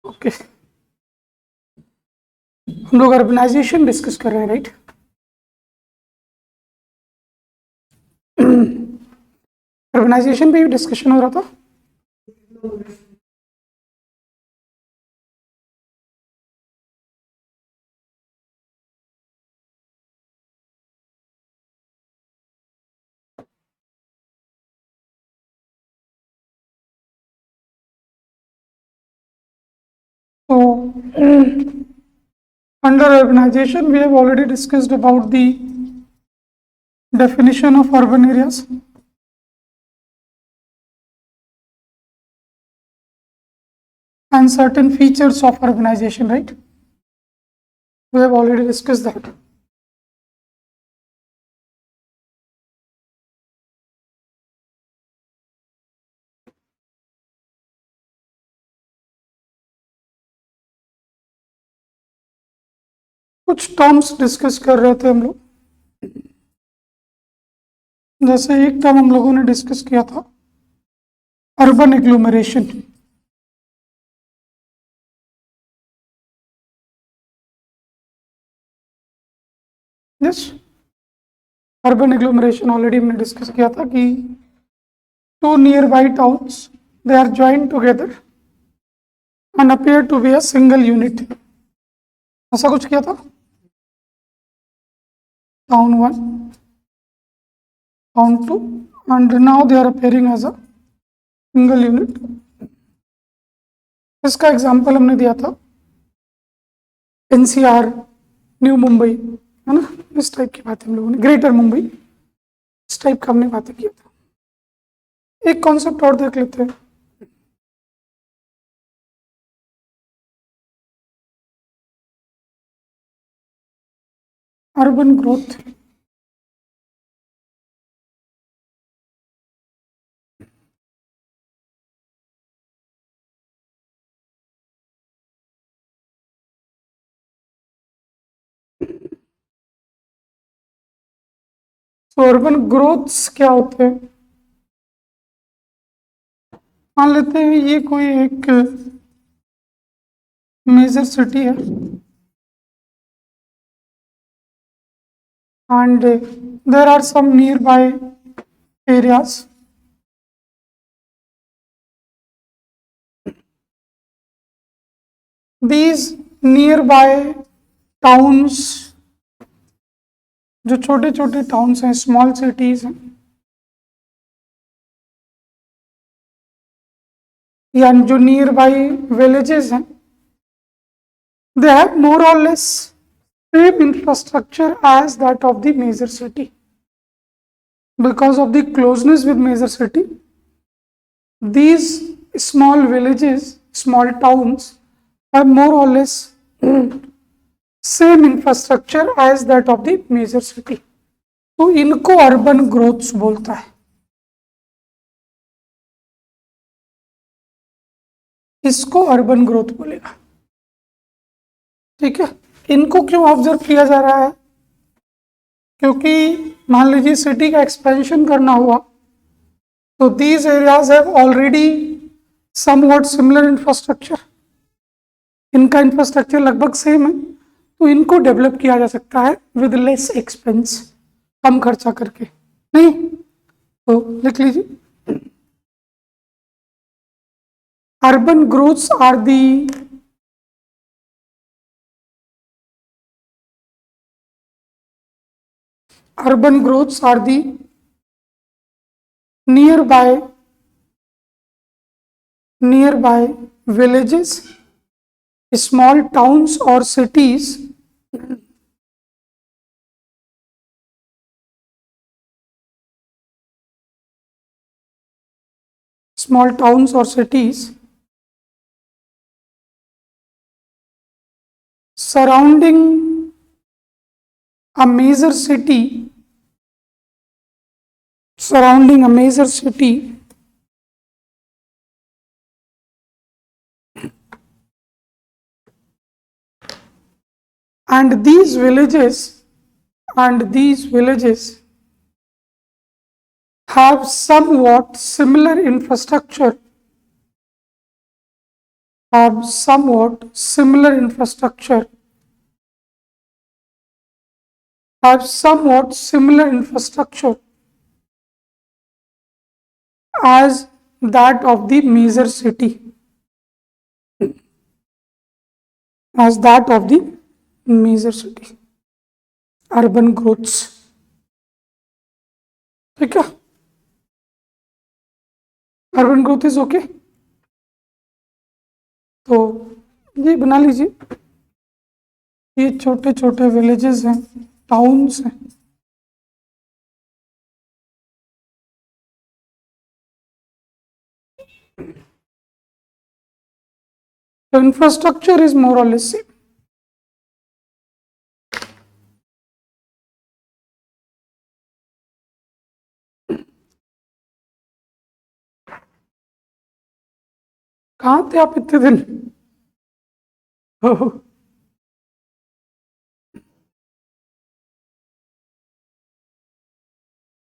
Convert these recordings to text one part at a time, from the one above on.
Okay, हम लोग urbanisation discuss कर रहे हैं, राइट? अर्बनाइजेशन पे भी डिस्कशन हो रहा था। So, under urbanization, we have already discussed about the definition of urban areas. And certain features of urbanization, right? We have already discussed that. कुछ टर्म्स डिस्कस कर रहे थे हम लोग, जैसे एक टर्म हम लोगों ने डिस्कस किया था, urban agglomeration. Yes, urban agglomeration already हमने डिस्कस किया था कि two nearby towns they are joint together and appear to be a single unit, ऐसा कुछ किया था। Town 1, town 2, and now they are appearing as a single unit. इसका example हमने दिया था एनसीआर, न्यू मुंबई, है ना, इस टाइप की बात हम लोगों ने, ग्रेटर मुंबई, इस टाइप का हमने बातें किया था। एक कॉन्सेप्ट और देख लेते हैं, अर्बन ग्रोथ। तो अर्बन ग्रोथ्स क्या होते हैं? मान लेते हैं ये कोई एक मेजर सिटी है and there are some nearby areas. These nearby towns, जो छोटे छोटे टाउन्स हैं, स्मॉल सिटीज हैं, या जो नियर बाई विलेजेस हैं, they have more or less same infrastructure as that of the major city. Because of the closeness with major city, these small villages, small towns have more or less same infrastructure as that of the major city. तो इनको urban growths बोलता है। इसको urban growth बोलेगा, ठीक है। इनको क्यों ऑब्जर्व किया जा रहा है? क्योंकि मान लीजिए सिटी का एक्सपेंशन करना हुआ तो these areas have already somewhat similar infrastructure, इनका इंफ्रास्ट्रक्चर लगभग सेम है, तो इनको डेवलप किया जा सकता है विद लेस एक्सपेंस, कम खर्चा करके, नहीं? तो लिख लीजिए, urban growths are the urban growths are the nearby villages, small towns or cities surrounding a major city and these villages have somewhat similar infrastructure, have somewhat similar infrastructure, have somewhat similar infrastructure as that of the major city, as that of the major city, urban growths. ठीक है, urban growth is okay. तो ये बना लीजिए, ये छोटे छोटे villages हैं, टाउन्स हैं। The infrastructure is more or less same. कहाँ थे आप इतने दिन? ओह,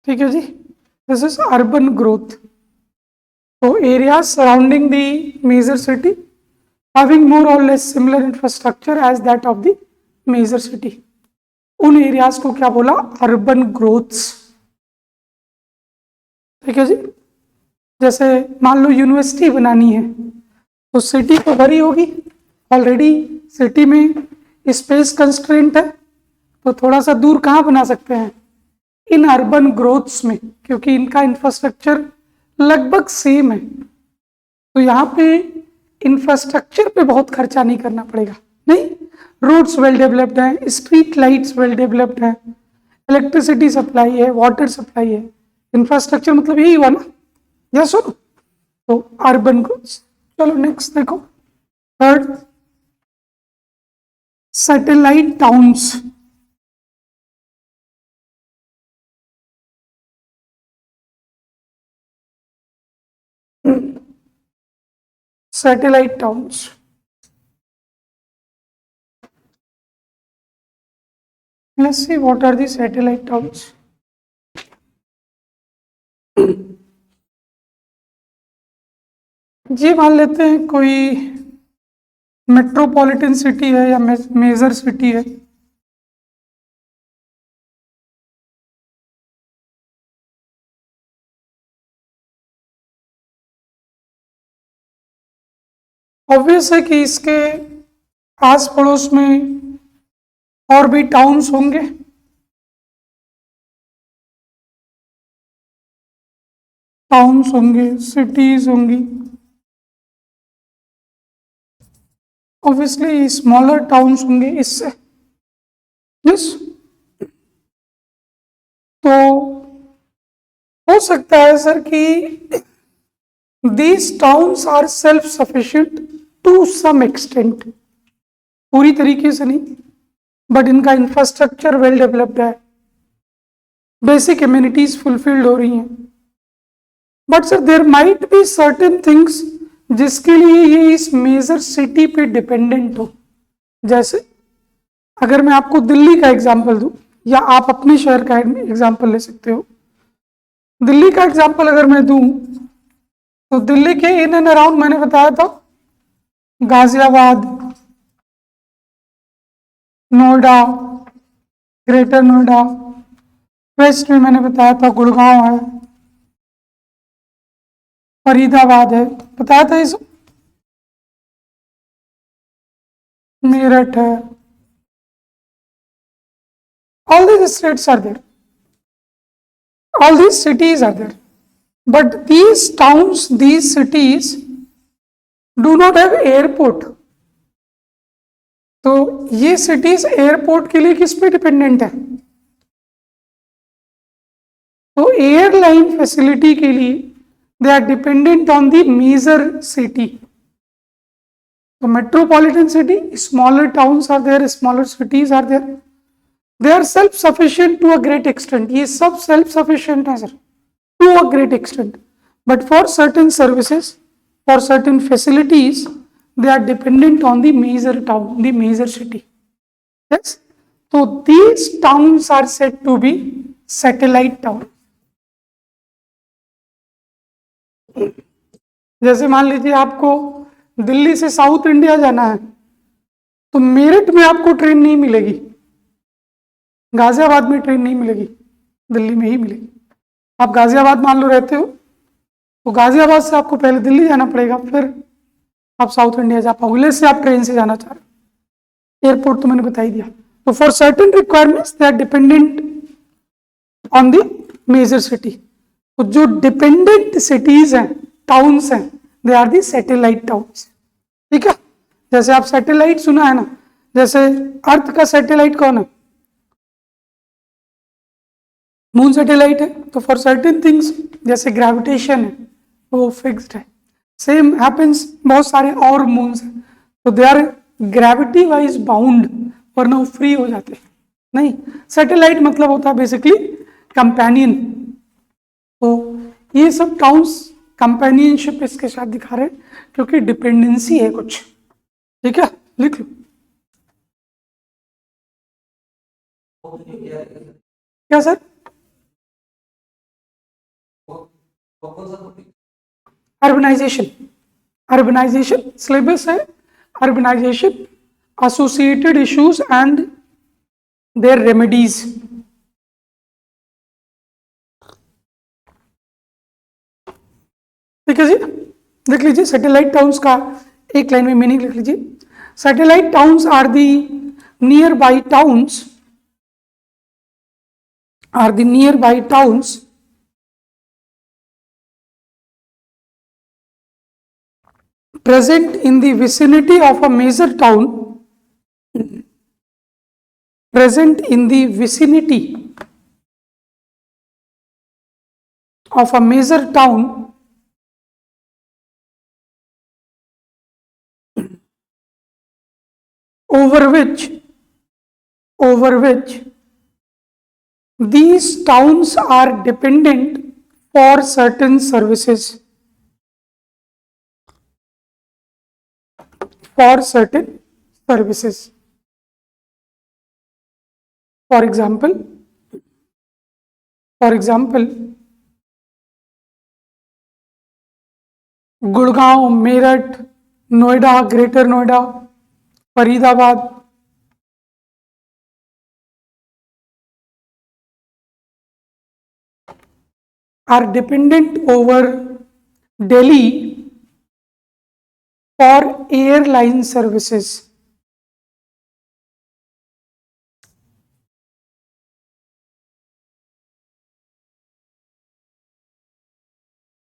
ठीक है जी, दिस इज अर्बन ग्रोथ। तो area surrounding the major city having more or less similar infrastructure as that of the major city, उन एरियाज को क्या बोला? Urban growths. ठीक है जी, जैसे मान लो यूनिवर्सिटी बनानी है तो सिटी तो भरी होगी, ऑलरेडी सिटी में स्पेस कंस्ट्रेंट है, तो थोड़ा सा दूर कहाँ बना सकते हैं? इन अर्बन ग्रोथ्स में, क्योंकि इनका इंफ्रास्ट्रक्चर लगभग सेम है। तो यहाँ पे इंफ्रास्ट्रक्चर पे बहुत खर्चा नहीं करना पड़ेगा, नहीं, रोड्स वेल डेवलप्ड हैं, स्ट्रीट लाइट्स वेल डेवलप्ड हैं, इलेक्ट्रिसिटी सप्लाई है, वाटर सप्लाई है। इंफ्रास्ट्रक्चर मतलब यही हुआ ना, यस हो? तो अर्बन ग्रोथ। चलो नेक्स्ट देखो, third, satellite towns. Satellite towns. Let's see what are the satellite towns. जी मान लेते हैं कोई मेट्रोपॉलिटन सिटी है या मेजर सिटी है, ऑब्वियस है कि इसके आस पड़ोस में और भी टाउन्स होंगे, टाउन्स होंगे, सिटीज होंगी, ऑब्वियसली स्मॉलर टाउन्स होंगे इससे, यस। तो हो सकता है सर कि these towns are self sufficient to some extent, पूरी तरीके से नहीं, बट इनका इंफ्रास्ट्रक्चर वेल डेवलप्ड है, बेसिक इम्यूनिटीज फुलफिल्ड हो रही हैं। But sir there might be certain things जिसके लिए ये इस मेजर सिटी पे डिपेंडेंट हो। जैसे अगर मैं आपको दिल्ली का एग्जांपल दूं, या आप अपने शहर का एग्जांपल ले सकते हो। दिल्ली का एग्जांपल अगर मैं दूं तो दिल्ली के इन एंड अराउंड मैंने बताया था गाजियाबाद, नोएडा, ग्रेटर नोएडा, वेस्ट में मैंने बताया था गुड़गांव है, फरीदाबाद है, बताया था इस, मेरठ है, all these states are there, all these cities are there, but these towns, these cities do not have airport। तो ये सिटीज एयरपोर्ट के लिए किस पे डिपेंडेंट है? तो एयरलाइन फैसिलिटी के लिए they are dependent on the major city. तो metropolitan city, smaller towns are there, smaller cities are there, they are self sufficient to a great extent. ये सब सेल्फ सफिशिएंट है sir, to a great extent, but for certain services, for certain facilities, they are dependent on the major town, the major city, yes। so these towns are said to be satellite town, जैसे मान लीजिए आपको दिल्ली से south India जाना है, तो मेरठ में आपको ट्रेन नहीं मिलेगी, गाजियाबाद में ट्रेन नहीं मिलेगी, दिल्ली में ही मिलेगी। आप गाजियाबाद मान लो रहते हो, तो गाजियाबाद से आपको पहले दिल्ली जाना पड़ेगा, फिर आप साउथ इंडिया जा पाओगे। से आप ट्रेन से जाना चाह रहे हो, एयरपोर्ट तो मैंने बता ही दिया। तो for certain requirements they are dependent on the major city. तो जो डिपेंडेंट सिटीज हैं, टाउन्स हैं, they are the satellite towns. ठीक है, जैसे आप सैटेलाइट सुना है ना, जैसे अर्थ का सैटेलाइट कौन है? मून सैटेलाइट है। तो फॉर सर्टेन थिंग्स जैसे ग्रेविटेशन है वो फिक्स्ड है। सेम हैपेंस बहुत सारे और मून्स हैं, तो they are gravity wise bound, वरना वो फ्री हो जाते हैं। नहीं, सैटेलाइट मतलब होता है बेसिकली कंपेनियन। तो ये सब टाउन्स कंपेनियनशिप इसके साथ दिखा रहे हैं, क्योंकि डिपेंडेंसी है कुछ। ठीक है, लिख लो। क्या सर? अर्बनाइजेशन, अर्बनाइजेशन सिलेबस है। Urbanization, associated issues and their remedies. ठीक है जी, देख लीजिए सैटेलाइट टाउन्स का एक लाइन में मीनिंग लिख लीजिए। Satellite towns are the nearby towns, are the nearby towns present in the vicinity of a major town, present in the vicinity of a major town over which these towns are dependent for certain services, for certain services. For example, Gurgaon, Meerut, Noida, greater Noida, Faridabad, are dependent over Delhi for airline services.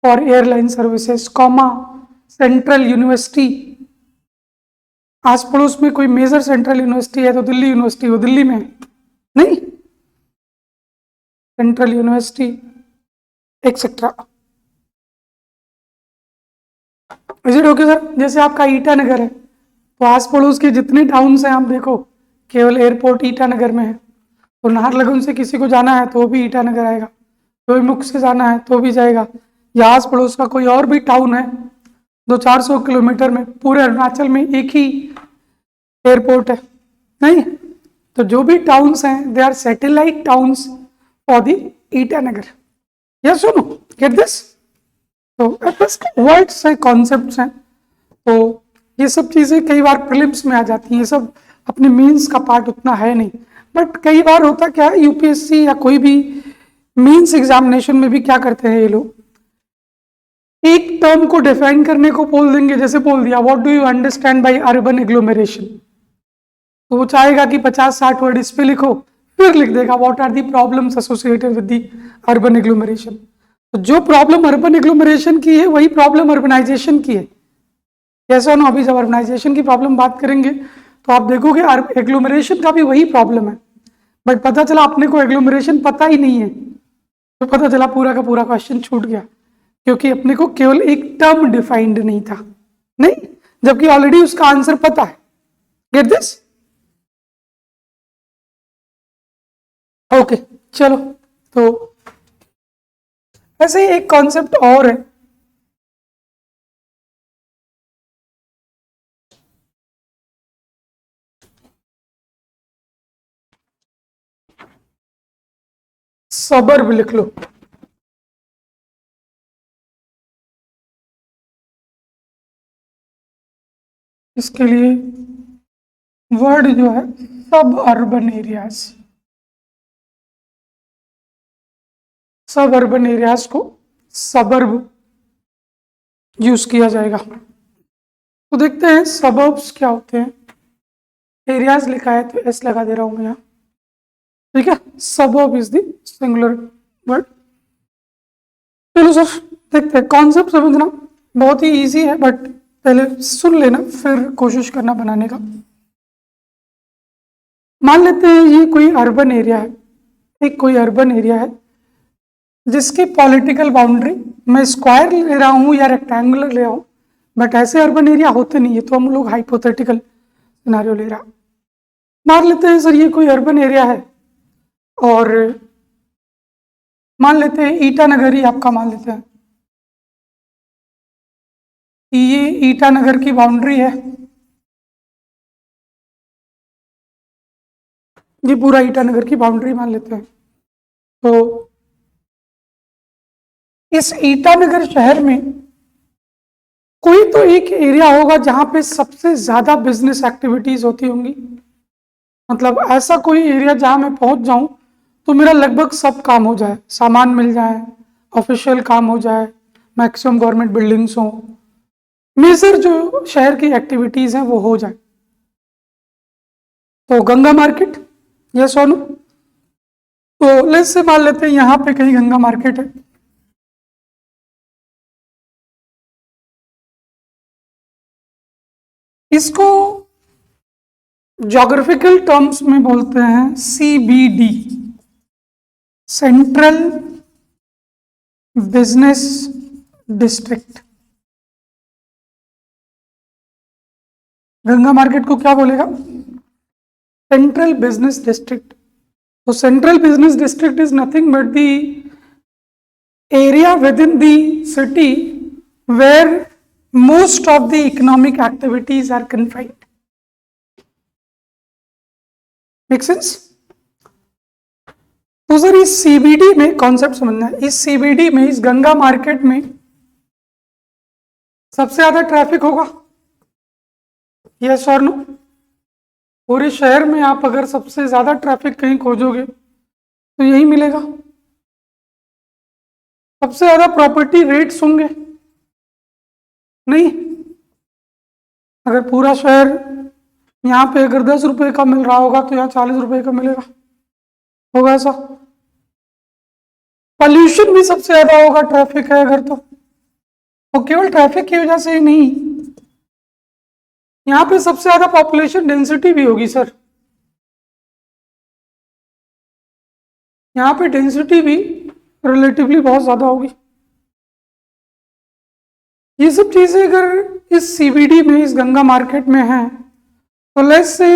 For airline services, comma central university. आस पड़ोस में कोई major central university है तो Delhi university, वो दिल्ली में नहीं, central university etcetera. Is it okay sir? जैसे आपका ईटानगर है, तो आस पड़ोस के जितने टाउन्स हैं आप देखो, केवल एयरपोर्ट ईटानगर में है। तो नाहरलगुन से किसी को जाना है तो भी ईटानगर आएगा, मुख से जाना है तो भी जाएगा। या आस पड़ोस का कोई और भी टाउन है 200-400 किलोमीटर में, पूरे अरुणाचल में एक ही एयरपोर्ट है नहीं। तो जो भी टाउन्स हैं they are satellite towns for the Itanagar. Yes सुनो, गेट दिस? तो बस वर्ड्स हैं, कॉन्सेप्ट्स हैं। तो ये सब चीजें कई बार प्रीलिम्स में आ जाती हैं, ये सब अपने मीन्स का पार्ट उतना है नहीं। बट कई बार होता क्या है, यूपीएससी या कोई भी मीन्स एग्जामिनेशन में भी क्या करते हैं ये लोग, एक टर्म को डिफाइन करने को बोल देंगे। जैसे बोल दिया what do you understand by urban agglomeration, तो वो चाहेगा कि 50-60 वर्ड इस पे लिखो, फिर लिख देगा what are the problems associated with the urban agglomeration. तो जो प्रॉब्लम अर्बन एग्लोमेरेशन की है वही प्रॉब्लम अर्बनाइजेशन की है। ऐसा ना, अभी जब अर्बनाइजेशन की प्रॉब्लम बात करेंगे तो आप देखोगे एग्लोमेरेशन का भी वही प्रॉब्लम है, बट पता चला अपने को एग्लोमेरेशन पता ही नहीं है, तो पता चला पूरा का पूरा क्वेश्चन छूट गया, क्योंकि अपने को केवल एक टर्म डिफाइंड नहीं था, नहीं, जबकि ऑलरेडी उसका आंसर पता है। Get this? ओके, चलो। तो ऐसे ही एक कॉन्सेप्ट और है, सबर्ब लिख लो। इसके लिए वर्ड जो है सब अर्बन एरियाज, सब अर्बन एरियाज को सबर्ब यूज किया जाएगा। तो देखते हैं सबर्ब्स क्या होते हैं। एरियाज लिखा है तो एस लगा दे रहा हूं मैं यहाँ, ठीक है। Suburb is the singular word. चलो सर देखते हैं, कॉन्सेप्ट समझना बहुत ही इजी है, बट पहले सुन लेना फिर कोशिश करना बनाने का। मान लेते हैं ये कोई अर्बन एरिया है, एक कोई अर्बन एरिया है जिसकी पॉलिटिकल बाउंड्री मैं स्क्वायर ले रहा हूं या रेक्टेंगुलर ले रहा हूं, बट ऐसे अर्बन एरिया होते नहीं है, तो हम लोग हाइपोथेटिकल सिनेरियो ले रहा। मान लेते हैं सर ये कोई अर्बन एरिया है और मान लेते हैं ईटानगर ही आपका मान लेते हैं, ये ईटानगर की बाउंड्री है, ये पूरा ईटानगर की बाउंड्री मान लेते हैं। तो इस ईटानगर शहर में कोई तो एक एरिया होगा जहां पे सबसे ज्यादा बिजनेस एक्टिविटीज होती होंगी, मतलब ऐसा कोई एरिया जहां मैं पहुंच जाऊं तो मेरा लगभग सब काम हो जाए, सामान मिल जाए, ऑफिशियल काम हो जाए, मैक्सिमम गवर्नमेंट बिल्डिंग्स हो, मेजर जो शहर की एक्टिविटीज हैं वो हो जाए। तो गंगा मार्केट, यस सोनू, तो लेट्स से मान लेते हैं यहां पे कहीं गंगा मार्केट है। इसको ज्योग्राफिकल टर्म्स में बोलते हैं CBD, central business district. Ganga market को क्या बोलेगा? Central business district. तो central business district is nothing but the area within the city where most of the economic activities are confined. Make sense? तो sir इस CBD में concept समझना है, इस CBD में, इस गंगा मार्केट में सबसे ज्यादा ट्रैफिक होगा, यस और नो? पूरे शहर में आप अगर सबसे ज्यादा ट्रैफिक कहीं खोजोगे तो यही मिलेगा। सबसे ज्यादा प्रॉपर्टी रेट्स होंगे नहीं? अगर पूरा शहर यहाँ पे अगर 10 रुपए का मिल रहा होगा तो यहाँ 40 रुपए का मिलेगा, होगा ऐसा? पॉल्यूशन भी सबसे ज्यादा होगा, ट्रैफिक है अगर तो केवल ट्रैफिक की वजह से ही नहीं, यहाँ पे सबसे ज्यादा पॉपुलेशन डेंसिटी भी होगी सर, यहाँ पे डेंसिटी भी रिलेटिवली बहुत ज्यादा होगी। ये सब चीजें अगर इस CBD में, इस गंगा मार्केट में है, तो let's say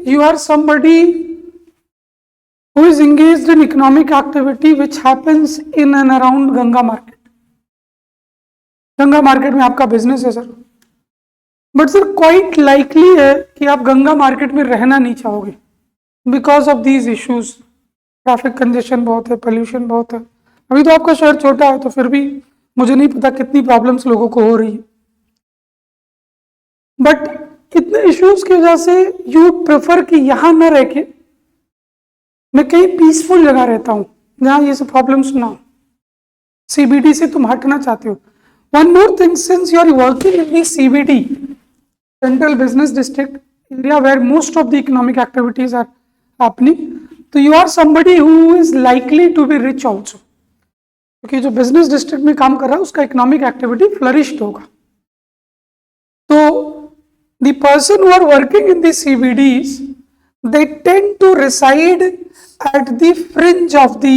you are somebody who is engaged in economic activity which happens in and around Ganga market. Ganga market में आपका बिजनेस है sir, but sir quite likely है कि आप गंगा मार्केट में रहना नहीं चाहोगे because of these issues. Traffic congestion बहुत है, पोल्यूशन बहुत है। अभी तो आपका शहर छोटा है तो फिर भी मुझे नहीं पता कितनी प्रॉब्लम्स लोगों को हो रही है, बट इतने इश्यूज की वजह से यू प्रेफर कि यहां ना रह के मैं कहीं पीसफुल जगह रहता हूं जहां ये सब प्रॉब्लम्स ना हो। CBD से तुम हटना चाहते हो। One more thing, since you are working in the CBD, central business district area where most of the economic activities are happening, तो you are somebody who is likely to be rich also, क्योंकि जो business district में काम कर रहा है उसका economic activity flourished होगा। तो the person who are working in the CBDs, they tend to reside at the fringe of the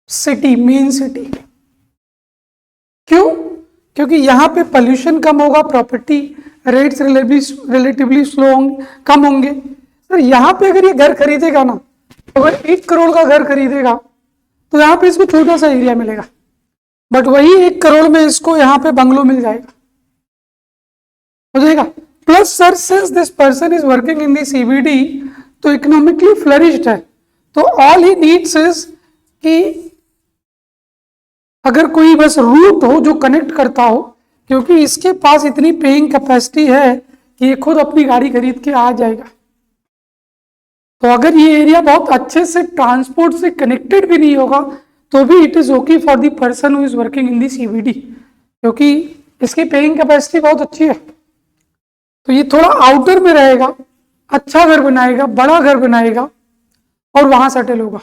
city, main city। क्यों? क्योंकि यहाँ पे पोल्यूशन कम होगा, प्रॉपर्टी रेट्स रिलेटिवली स्लो होंगे, कम होंगे। तो यहाँ पे अगर ये घर खरीदेगा ना, अगर 1 करोड़ का घर खरीदेगा तो यहाँ पे इसको छोटा सा एरिया मिलेगा, बट वही 1 करोड़ में इसको यहाँ पे बंगलो मिल जाएगा, हो जाएगा। Plus sir since this person is working in the CBD तो इकोनॉमिकली फ्लरिश्ड है, तो ऑल ही नीड्स इज कि अगर कोई बस रूट हो जो कनेक्ट करता हो, क्योंकि इसके पास इतनी पेइंग कैपेसिटी है कि ये खुद अपनी गाड़ी खरीद के आ जाएगा। तो अगर ये एरिया बहुत अच्छे से ट्रांसपोर्ट से कनेक्टेड भी नहीं होगा तो भी it is okay for the person who is working in the CBD, क्योंकि इसकी पेइंग कैपेसिटी बहुत अच्छी है। तो ये थोड़ा आउटर में रहेगा, अच्छा घर बनाएगा, बड़ा घर बनाएगा और वहां सेटल होगा।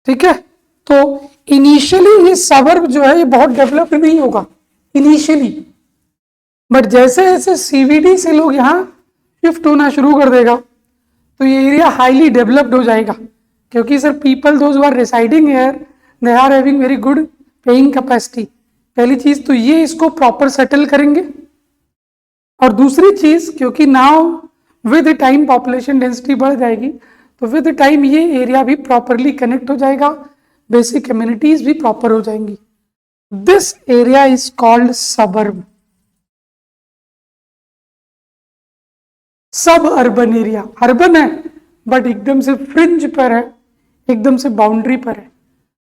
ठीक है, तो इनिशियली ये सबर्ब जो है ये बहुत डेवलप्ड नहीं होगा इनिशियली, बट जैसे जैसे सीबीडी से लोग यहाँ शिफ्ट होना शुरू कर देगा तो ये एरिया हाईली डेवलप्ड हो जाएगा, क्योंकि sir people those are residing here they are having very good paying capacity. पहली चीज तो ये इसको प्रॉपर सेटल करेंगे, और दूसरी चीज क्योंकि now with time population density बढ़ जाएगी तो विद टाइम ये एरिया भी प्रॉपरली कनेक्ट हो जाएगा, बेसिक कम्युनिटीज भी प्रॉपर हो जाएंगी। This area is called suburb, सब अर्बन एरिया। अर्बन है बट एकदम से फ्रिंज पर है, एकदम से बाउंड्री पर है।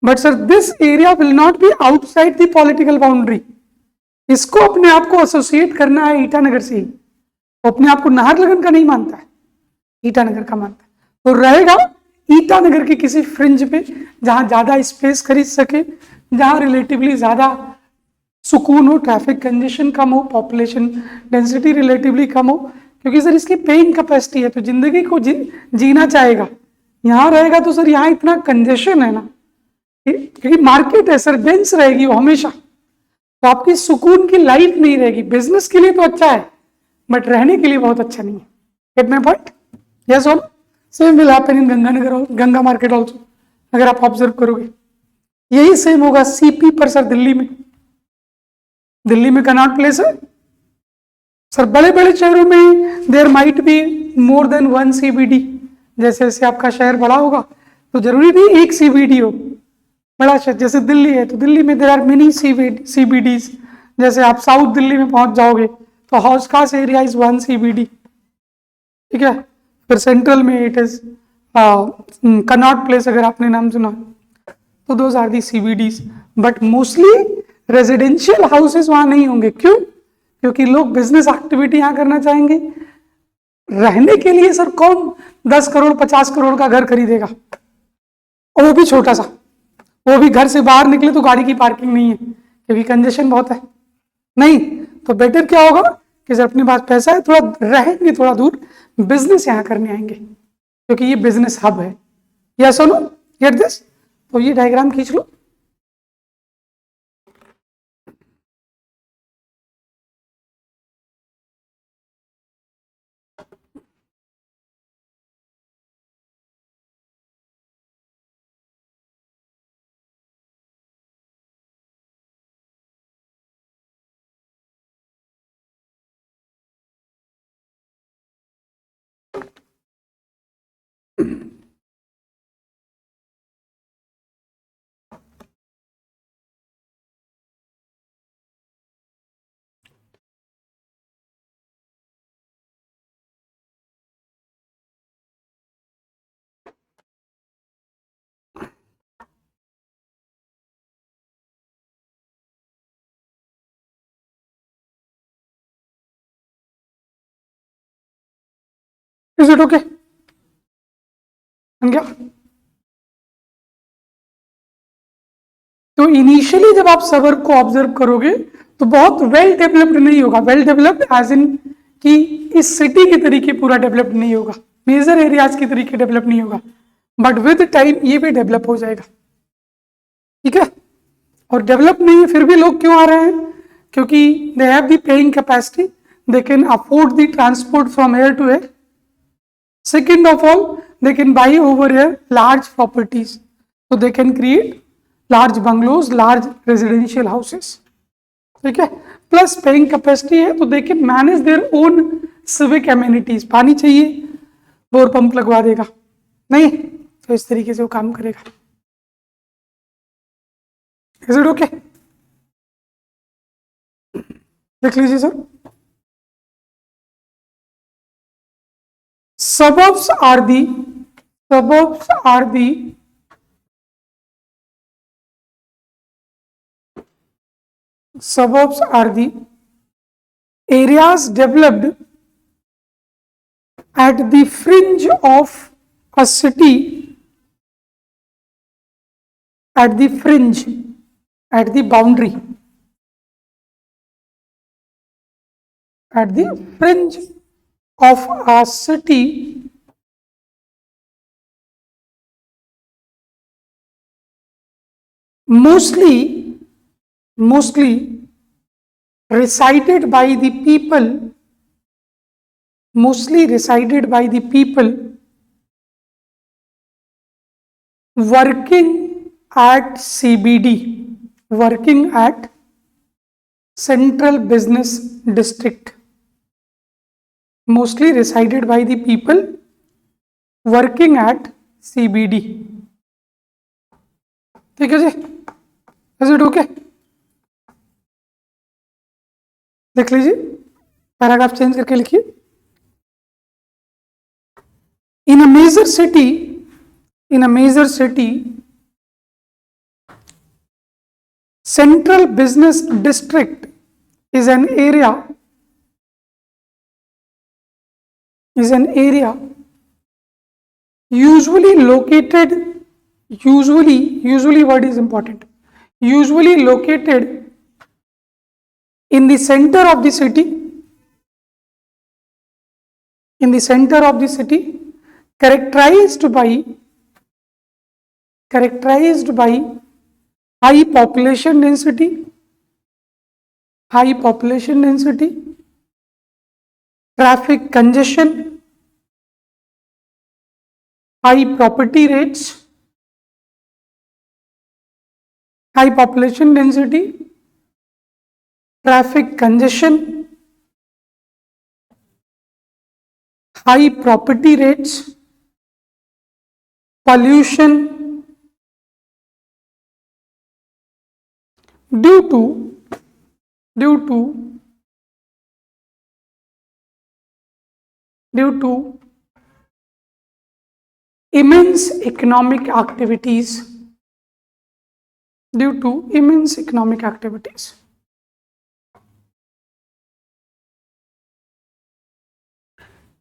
But sir this area will not be outside the political boundary. इसको अपने आप को एसोसिएट करना है ईटानगर से ही, वो अपने आप को नाहरलगुन का नहीं मानता है, ईटानगर का मानता है। तो रहेगा ईटानगर के किसी फ्रिंज पे जहां ज्यादा स्पेस खरीद सके, जहां रिलेटिवली ज्यादा सुकून हो, ट्रैफिक कंजेशन कम हो, पॉपुलेशन डेंसिटी रिलेटिवली कम हो, क्योंकि सर इसकी पेइंग कैपेसिटी है तो जिंदगी को जीना चाहेगा। यहां रहेगा तो सर यहाँ इतना कंजेशन है ना, क्योंकि मार्केट है सर, डेंस रहेगी वो हमेशा, तो आपकी सुकून की लाइफ नहीं रहेगी। बिजनेस के लिए तो अच्छा है बट रहने के लिए बहुत अच्छा नहीं है। Gate my point? यस और same will happen in Ganganagar और गंगा मार्केट ऑल्सो। अगर आप ऑब्जर्व करोगे यही सेम होगा सीपी पर सर। दिल्ली में कनॉट प्लेस है सर। बड़े बड़े शहरों में there might be more than one CBD. जैसे जैसे आपका शहर बड़ा होगा तो जरूरी नहीं एक सीबीडी हो। बड़ा शहर जैसे दिल्ली है तो दिल्ली में देयर आर मेनी सीबीडीज। जैसे आप साउथ दिल्ली में पहुंच जाओगे तो हौज खास एरिया इज वन सीबीडी। ठीक है, फिर सेंट्रल में इट इज कनॉट प्लेस, अगर आपने नाम सुना तो those are the CBDs. But mostly residential houses वहां नहीं होंगे। क्यों? क्योंकि लोग बिजनेस एक्टिविटी यहां करना चाहेंगे। रहने के लिए सर कौन 10 करोड़ 50 करोड़ का घर खरीदेगा, और वो भी छोटा सा, वो भी घर से बाहर निकले तो गाड़ी की पार्किंग नहीं है क्योंकि कंजेशन बहुत है। नहीं तो बेटर क्या होगा कि सर अपने पास पैसा है, थोड़ा रहेंगे थोड़ा दूर, बिजनेस यहां करने आएंगे क्योंकि ये बिजनेस हब है। या सुनो गेट दिस, तो ये डायग्राम खींच लो। Is it okay? गया? तो इनिशियली जब आप सबर्ब को ऑब्जर्व करोगे तो बहुत वेल डेवलप्ड नहीं होगा। वेल डेवलप्ड एज इन कि इस सिटी के तरीके पूरा डेवलप्ड नहीं होगा, मेजर एरियाज के तरीके डेवलप नहीं होगा, बट विद टाइम ये भी डेवलप हो जाएगा। ठीक है, और डेवलप नहीं है फिर भी लोग क्यों आ रहे हैं? क्योंकि they have the paying capacity, they can afford the transport from air to air. Second of all, they can buy over here large properties, so they can create large bungalows, large residential houses. ठीक है, plus paying capacity है तो they can manage their own civic amenities. पानी चाहिए, bore pump लगवा देगा, नहीं तो इस तरीके से वो काम करेगा। Is it okay? देख लीजिए sir, suburbs are the suburbs are the areas developed at the fringe of a city, at the fringe, at the boundary, at the fringe of a city, mostly resided by the people, mostly resided by the people working at CBD, working at Central Business District, mostly resided by the people working at CBD. ठीक है जी, is it okay? लिख लीजिए, paragraph change करके लिखिए. In a major city, Central Business District is an area usually located, usually word is important, usually located in the center of the city, characterized by high population density, traffic congestion, high property rates, high population density, traffic congestion, high property rates, pollution, due to immense economic activities,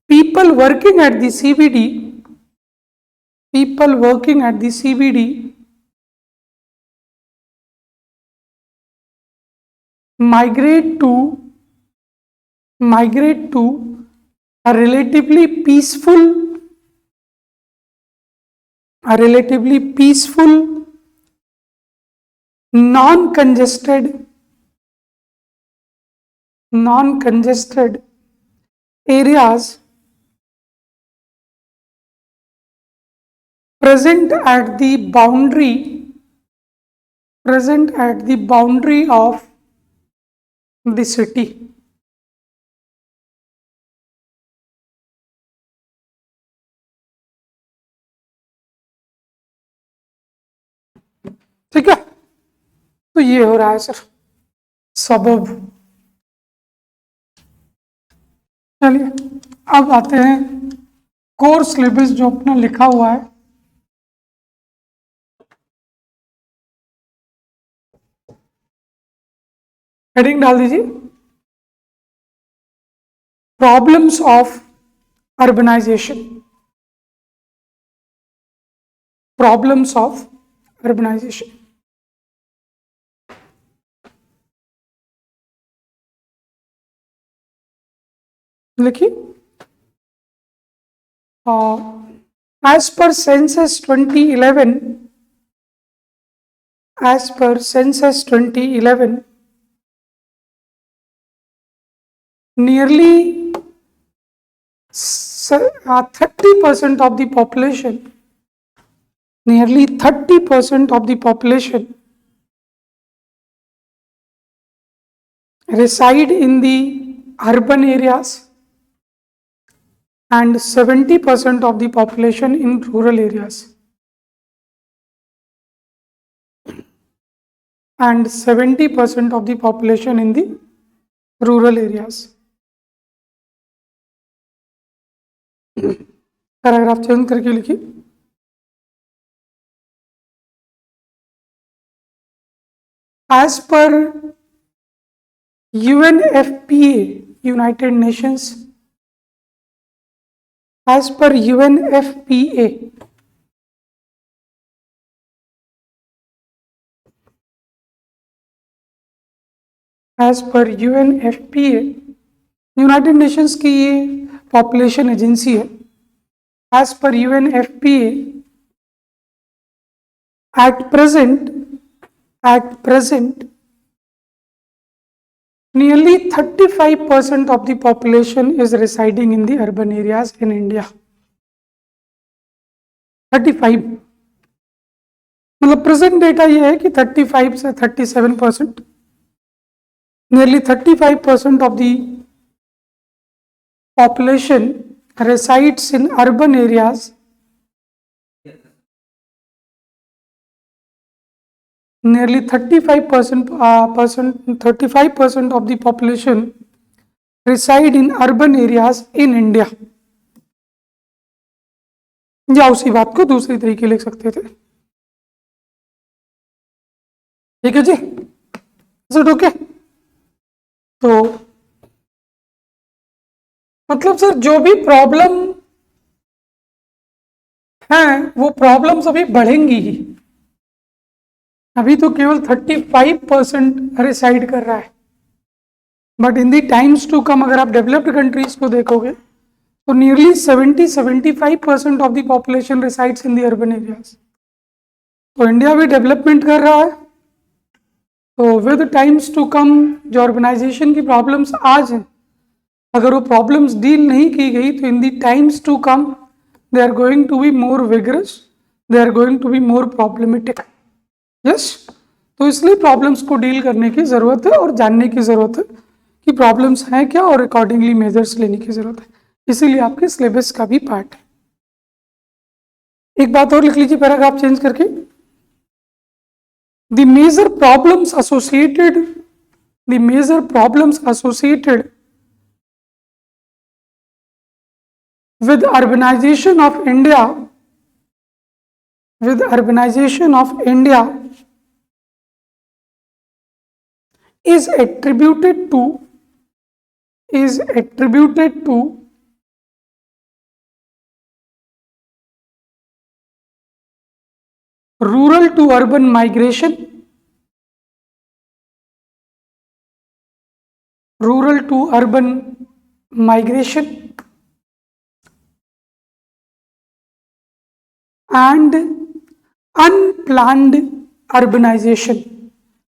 people working at the CBD migrate to a relatively peaceful, non-congested areas present at the boundary of the city. ठीक है, तो ये हो रहा है sir सबब. चलिए अब आते हैं कोर्स सिलेबस जो अपना लिखा हुआ है. हेडिंग डाल दीजिए, प्रॉब्लम्स ऑफ अर्बनाइजेशन. लिखिए, as per census 2011, nearly 30% of the population reside in the urban areas and 70% of the population in rural areas. Paragraph change करके लिखिए, as per UNFPA, United Nations, as per UNFPA, as per UNFPA, United Nations की ये population agency है. As per UNFPA, at present nearly 35% of the population is residing in the urban areas in India. 35 मतलब present data ये है कि 35 से 37%, nearly 35% of the population resides in urban areas. Nearly 35% of the population reside in urban areas in India. या उसी बात को दूसरी तरीके लिख सकते थे. ठीक है जी, ओके. तो मतलब सर जो भी प्रॉब्लम है वो प्रॉब्लम्स अभी बढ़ेंगी ही. अभी तो केवल 35% रिसाइड कर रहा है, but in the times to come अगर आप डेवलप्ड कंट्रीज को देखोगे तो nearly 70-75% of the population resides in the urban areas. तो इंडिया भी डेवलपमेंट कर रहा है. तो विद टाइम्स टू कम जो अर्बनाइजेशन की प्रॉब्लम्स आज हैं, अगर वो प्रॉब्लम्स डील नहीं की गई तो in the times to come they are going to be more vigorous, they are going to be more problematic. Yes, तो इसलिए प्रॉब्लम्स को डील करने की ज़रूरत है और जानने की ज़रूरत है कि प्रॉब्लम्स हैं क्या और अकॉर्डिंगली मेजर्स लेने की ज़रूरत है. इसीलिए आपके सिलेबस का भी पार्ट है. एक बात और लिख लीजिए पैराग्राफ चेंज करके. The major problems associated with urbanization of India is attributed to rural to urban migration, and unplanned urbanization.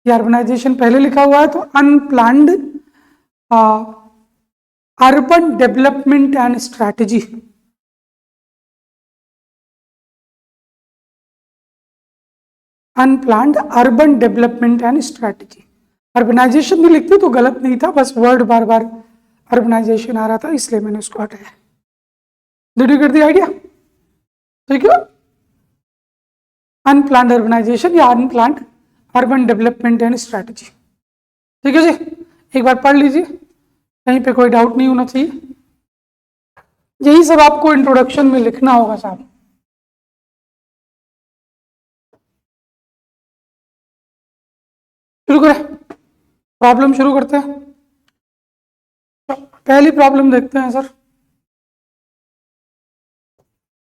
ये अर्बनाइजेशन पहले लिखा हुआ है तो unplanned urban development and strategy. Unplanned urban development and strategy. Urbanization भी लिखते तो गलत नहीं था, बस वर्ड बार बार अर्बनाइजेशन आ रहा था इसलिए मैंने उसको हटाया. Did you get the idea? ठीक है, अनप्लान्ड अर्बनाइजेशन या unplanned urban development and strategy. ठीक है जी, एक बार पढ़ लीजिए, कहीं पे कोई डाउट नहीं होना चाहिए. यही सब आपको इंट्रोडक्शन में लिखना होगा साहब. शुरू करें, प्रॉब्लम शुरू करते हैं. पहली प्रॉब्लम देखते हैं सर.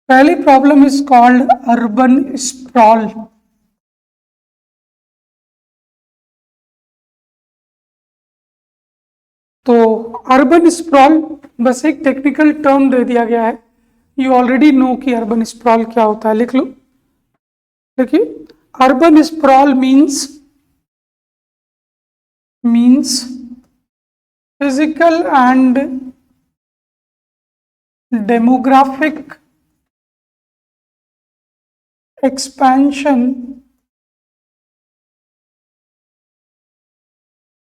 पहली problem is called urban sprawl. तो अर्बन स्प्रॉल बस एक टेक्निकल टर्म दे दिया गया है. यू ऑलरेडी नो कि अर्बन स्प्रॉल क्या होता है, लिख लो. देखिए, urban sprawl means physical and demographic expansion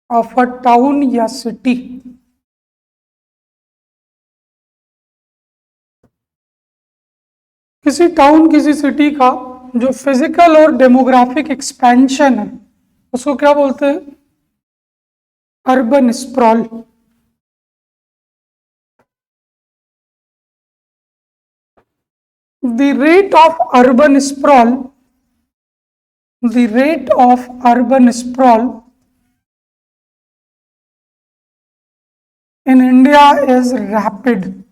of a town या city. किसी टाउन किसी सिटी का जो फिजिकल और डेमोग्राफिक एक्सपेंशन है उसको क्या बोलते हैं? Urban sprawl. The rate of urban sprawl in India is rapid,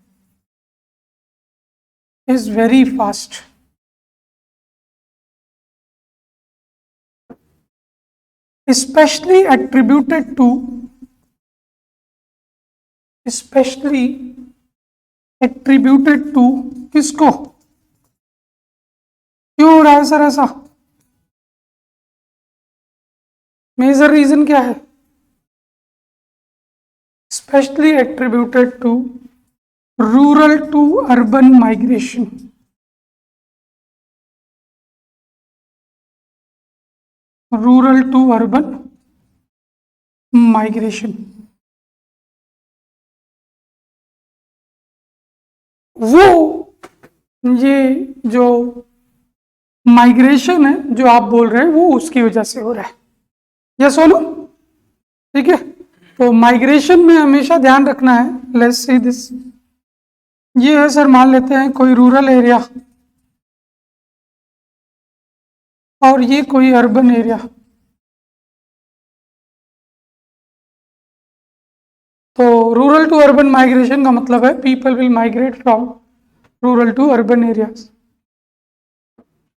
is very fast. Especially attributed to किसको? क्यों हो रहा है सर ऐसा? मेजर रीजन क्या है? Specially attributed to rural to urban migration. Rural to urban migration. वो ये जो माइग्रेशन है जो आप बोल रहे हैं वो उसकी वजह से हो रहा है. यस सोनू? ठीक है. तो माइग्रेशन में हमेशा ध्यान रखना है. Let's see this. ये है सर, मान लेते हैं कोई रूरल एरिया और ये कोई अर्बन एरिया. तो रूरल टू अर्बन माइग्रेशन का मतलब है people will migrate from rural to urban areas.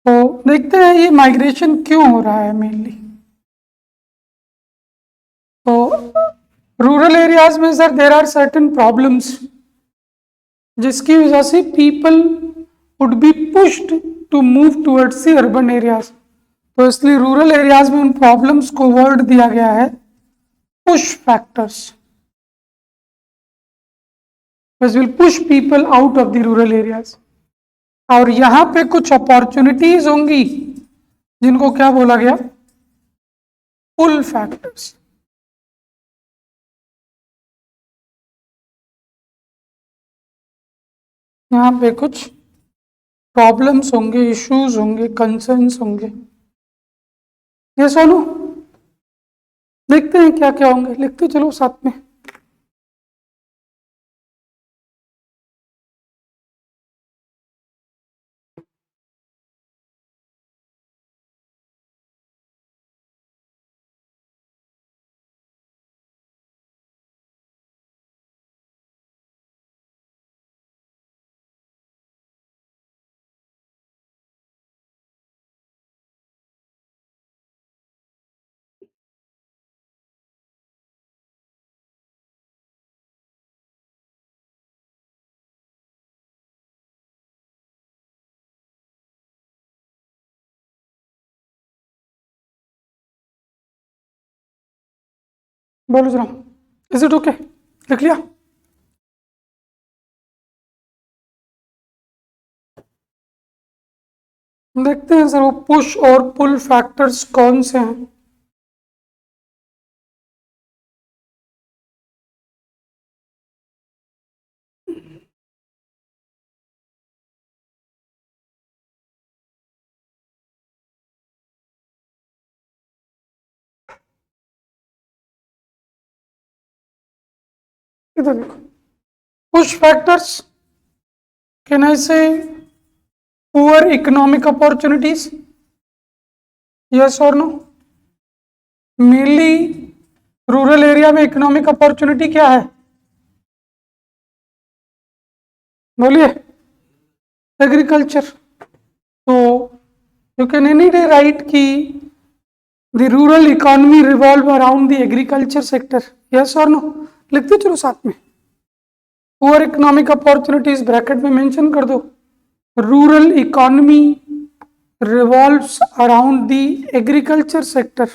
तो देखते हैं ये माइग्रेशन क्यों हो रहा है मेनली. तो रूरल एरियाज में sir there are certain problems जिसकी वजह से people would be pushed to move towards the urban areas. तो इसलिए रूरल एरियाज में उन प्रॉब्लम्स को वर्ड दिया गया है push factors, which will push people out of the rural areas. और यहां पे कुछ अपॉर्चुनिटीज होंगी जिनको क्या बोला गया? Pull factors. यहां पे कुछ प्रॉब्लम्स होंगे, इश्यूज होंगे, कंसर्न्स होंगे. ये सोनू देखते हैं क्या क्या होंगे. लिखते चलो साथ में. बोलो जरा, इज इट ओके? लिख लिया? देखते हैं सर वो पुश और पुल फैक्टर्स कौन से हैं. इधर देखो. Push factors, can I say poor economic opportunities? Yes और नो? मेनली रूरल एरिया में इकोनॉमिक अपॉर्चुनिटी क्या है? बोलिए. एग्रीकल्चर. तो you can any day write कि the rural economy revolve around the agriculture sector. Yes और नो? लिखते चलो साथ में. पुअर इकोनॉमिक अपॉर्चुनिटीज ब्रैकेट में मेंशन कर दो. Rural economy revolves around the agriculture sector.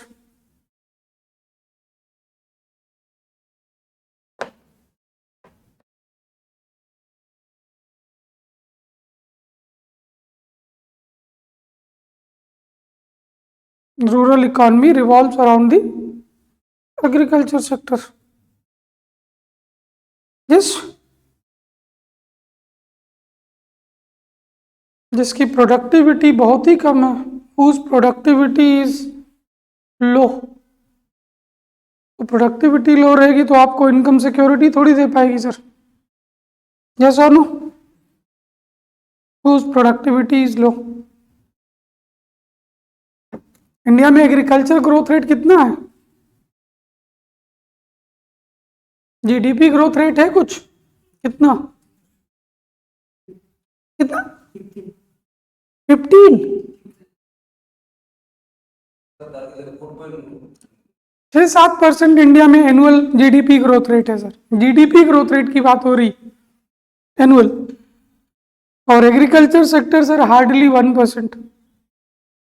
Rural economy revolves around the agriculture sector. Yes. जिसकी प्रोडक्टिविटी बहुत ही कम है, whose productivity is low. तो प्रोडक्टिविटी लो रहेगी तो आपको इनकम सिक्योरिटी थोड़ी दे पाएगी सर. यस और no? whose productivity is low. India में एग्रीकल्चर ग्रोथ रेट कितना है? जीडीपी ग्रोथ रेट है कुछ, कितना कितना 15, 6-7% इंडिया में एनुअल जीडीपी ग्रोथ रेट है सर। जीडीपी ग्रोथ रेट की बात हो रही एनुअल, और एग्रीकल्चर सेक्टर सर हार्डली 1%।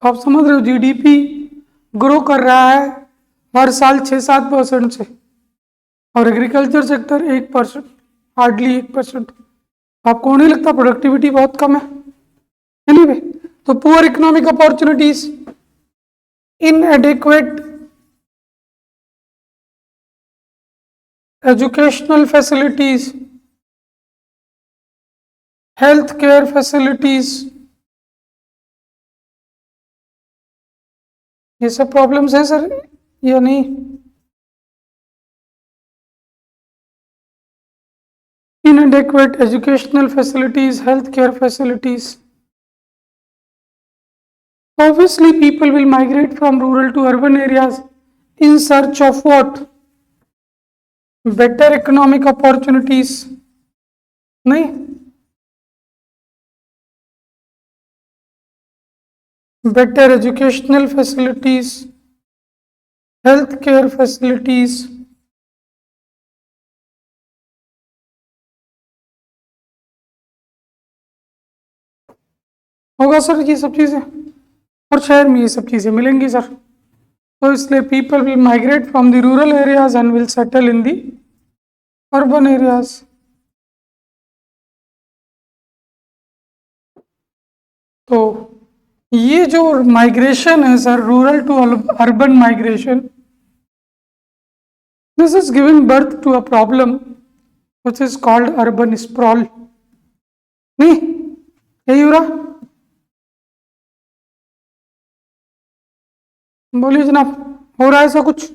आप समझ रहे हो, जीडीपी ग्रो कर रहा है हर साल 6-7% से, और एग्रीकल्चर सेक्टर 1%, हार्डली 1%। आपको नहीं लगता प्रोडक्टिविटी बहुत कम है? एनीवे, तो poor economic opportunities, इनएडिक्वेट educational facilities, health care facilities, ये सब प्रॉब्लम्स है सर या नहीं? Inadequate educational facilities, healthcare facilities. Obviously, people will migrate from rural to urban areas in search of what? Better economic opportunities. नहीं, better educational facilities, healthcare facilities. होगा sir ये सब चीजें, और शहर में ये सब चीजें मिलेंगी सर। तो इसलिए people will migrate from the rural areas and will settle in the urban areas. तो ये जो माइग्रेशन है sir, rural to urban migration, this is giving birth to a problem which is called urban sprawl. नहीं, यही हो रहा? बोलिए जनाब, हो रहा है ऐसा कुछ?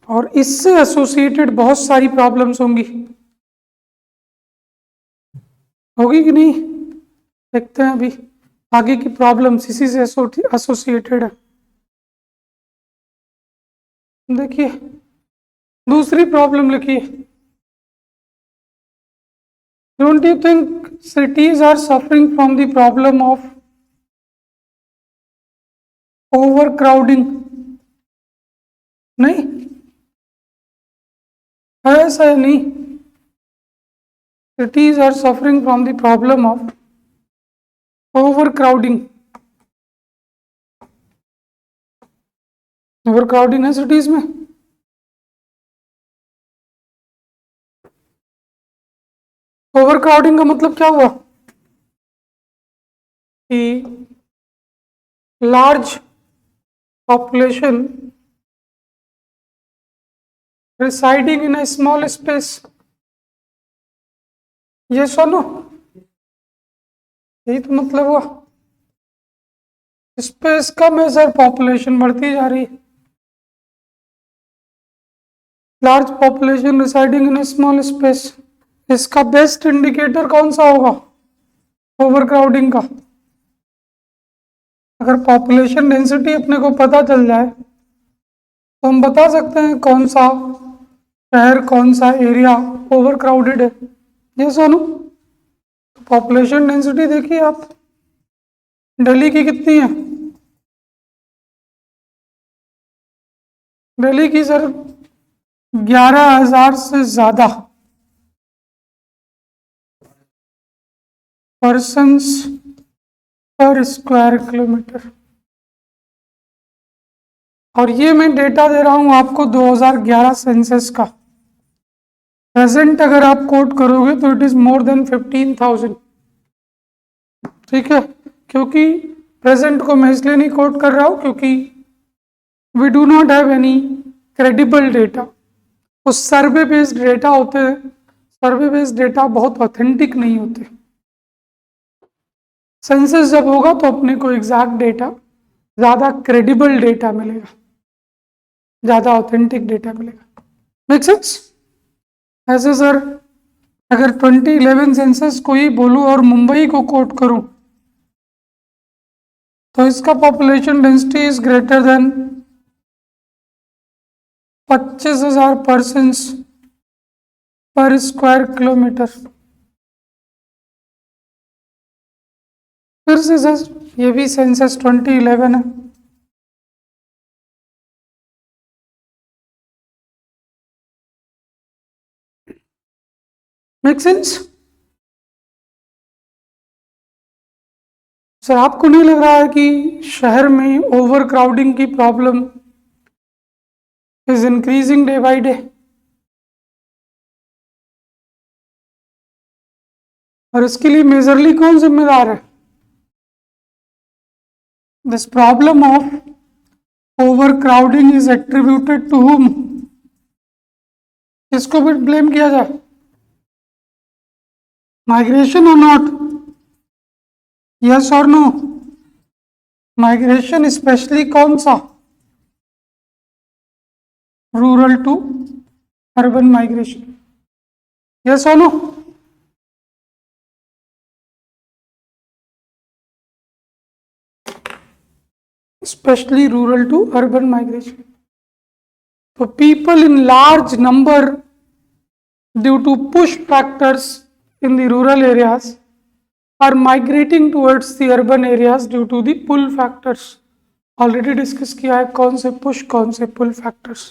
और इससे एसोसिएटेड बहुत सारी प्रॉब्लम्स होंगी, होगी कि नहीं? देखते हैं अभी आगे की प्रॉब्लम्स इसी से एसोसिएटेड है। देखिए दूसरी प्रॉब्लम लिखिए, don't you think cities are suffering from the problem of overcrowding? नहीं है ऐसा या नहीं? Cities are suffering from the problem of overcrowding. Overcrowding है सिटीज में। ओवरक्राउडिंग का मतलब क्या हुआ कि large population residing in a small space। ये सुनो, यही तो मतलब हुआ, स्पेस कम है सर, पॉपुलेशन बढ़ती जा रही है। Large population residing in A small space, इसका बेस्ट इंडिकेटर कौन सा होगा ओवरक्राउडिंग का? अगर पॉपुलेशन डेंसिटी अपने को पता चल जाए तो हम बता सकते हैं कौन सा शहर, कौन सा एरिया ओवरक्राउडेड है। ये सोनू, तो पॉपुलेशन डेंसिटी देखिए आप, दिल्ली की कितनी है? दिल्ली की सर 11,000 से ज्यादा पर्सन्स पर स्क्वायर किलोमीटर। और ये मैं डेटा दे रहा हूं आपको 2011 सेंसस का। प्रेजेंट अगर आप कोट करोगे तो इट इज मोर देन 15,000। ठीक है, क्योंकि प्रेजेंट को मैं इसलिए नहीं कोट कर रहा हूं क्योंकि we do not have any credible data. उस सर्वे बेस्ड डेटा होते हैं, सर्वे बेस्ड डेटा बहुत ऑथेंटिक नहीं होते। सेंसस जब होगा तो अपने को एग्जैक्ट डेटा, ज्यादा क्रेडिबल डेटा मिलेगा, ज्यादा ऑथेंटिक डेटा मिलेगा। Make sense? ऐसे सर अगर 2011 सेंसस को ही बोलूं और मुंबई को कोट करूं तो इसका population density is greater than 25,000 persons पर स्क्वायर किलोमीटर। फिर से सर ये भी सेंसस 2011 है। Make sense? सर आपको नहीं लग रहा है कि शहर में ओवर क्राउडिंग की problem is increasing day by day, और इसके लिए मेजरली कौन जिम्मेदार है? This problem of overcrowding is attributed to whom? किसको भी ब्लेम किया जाए? माइग्रेशन और नॉट? यस और नो? माइग्रेशन स्पेशली कौन सा? Rural to urban migration. Yes और no? especially rural to urban migration. So people in large number due to push factors in the rural areas are migrating towards the urban areas due to the pull factors. Already discuss किया है कौन से push कौन से pull factors.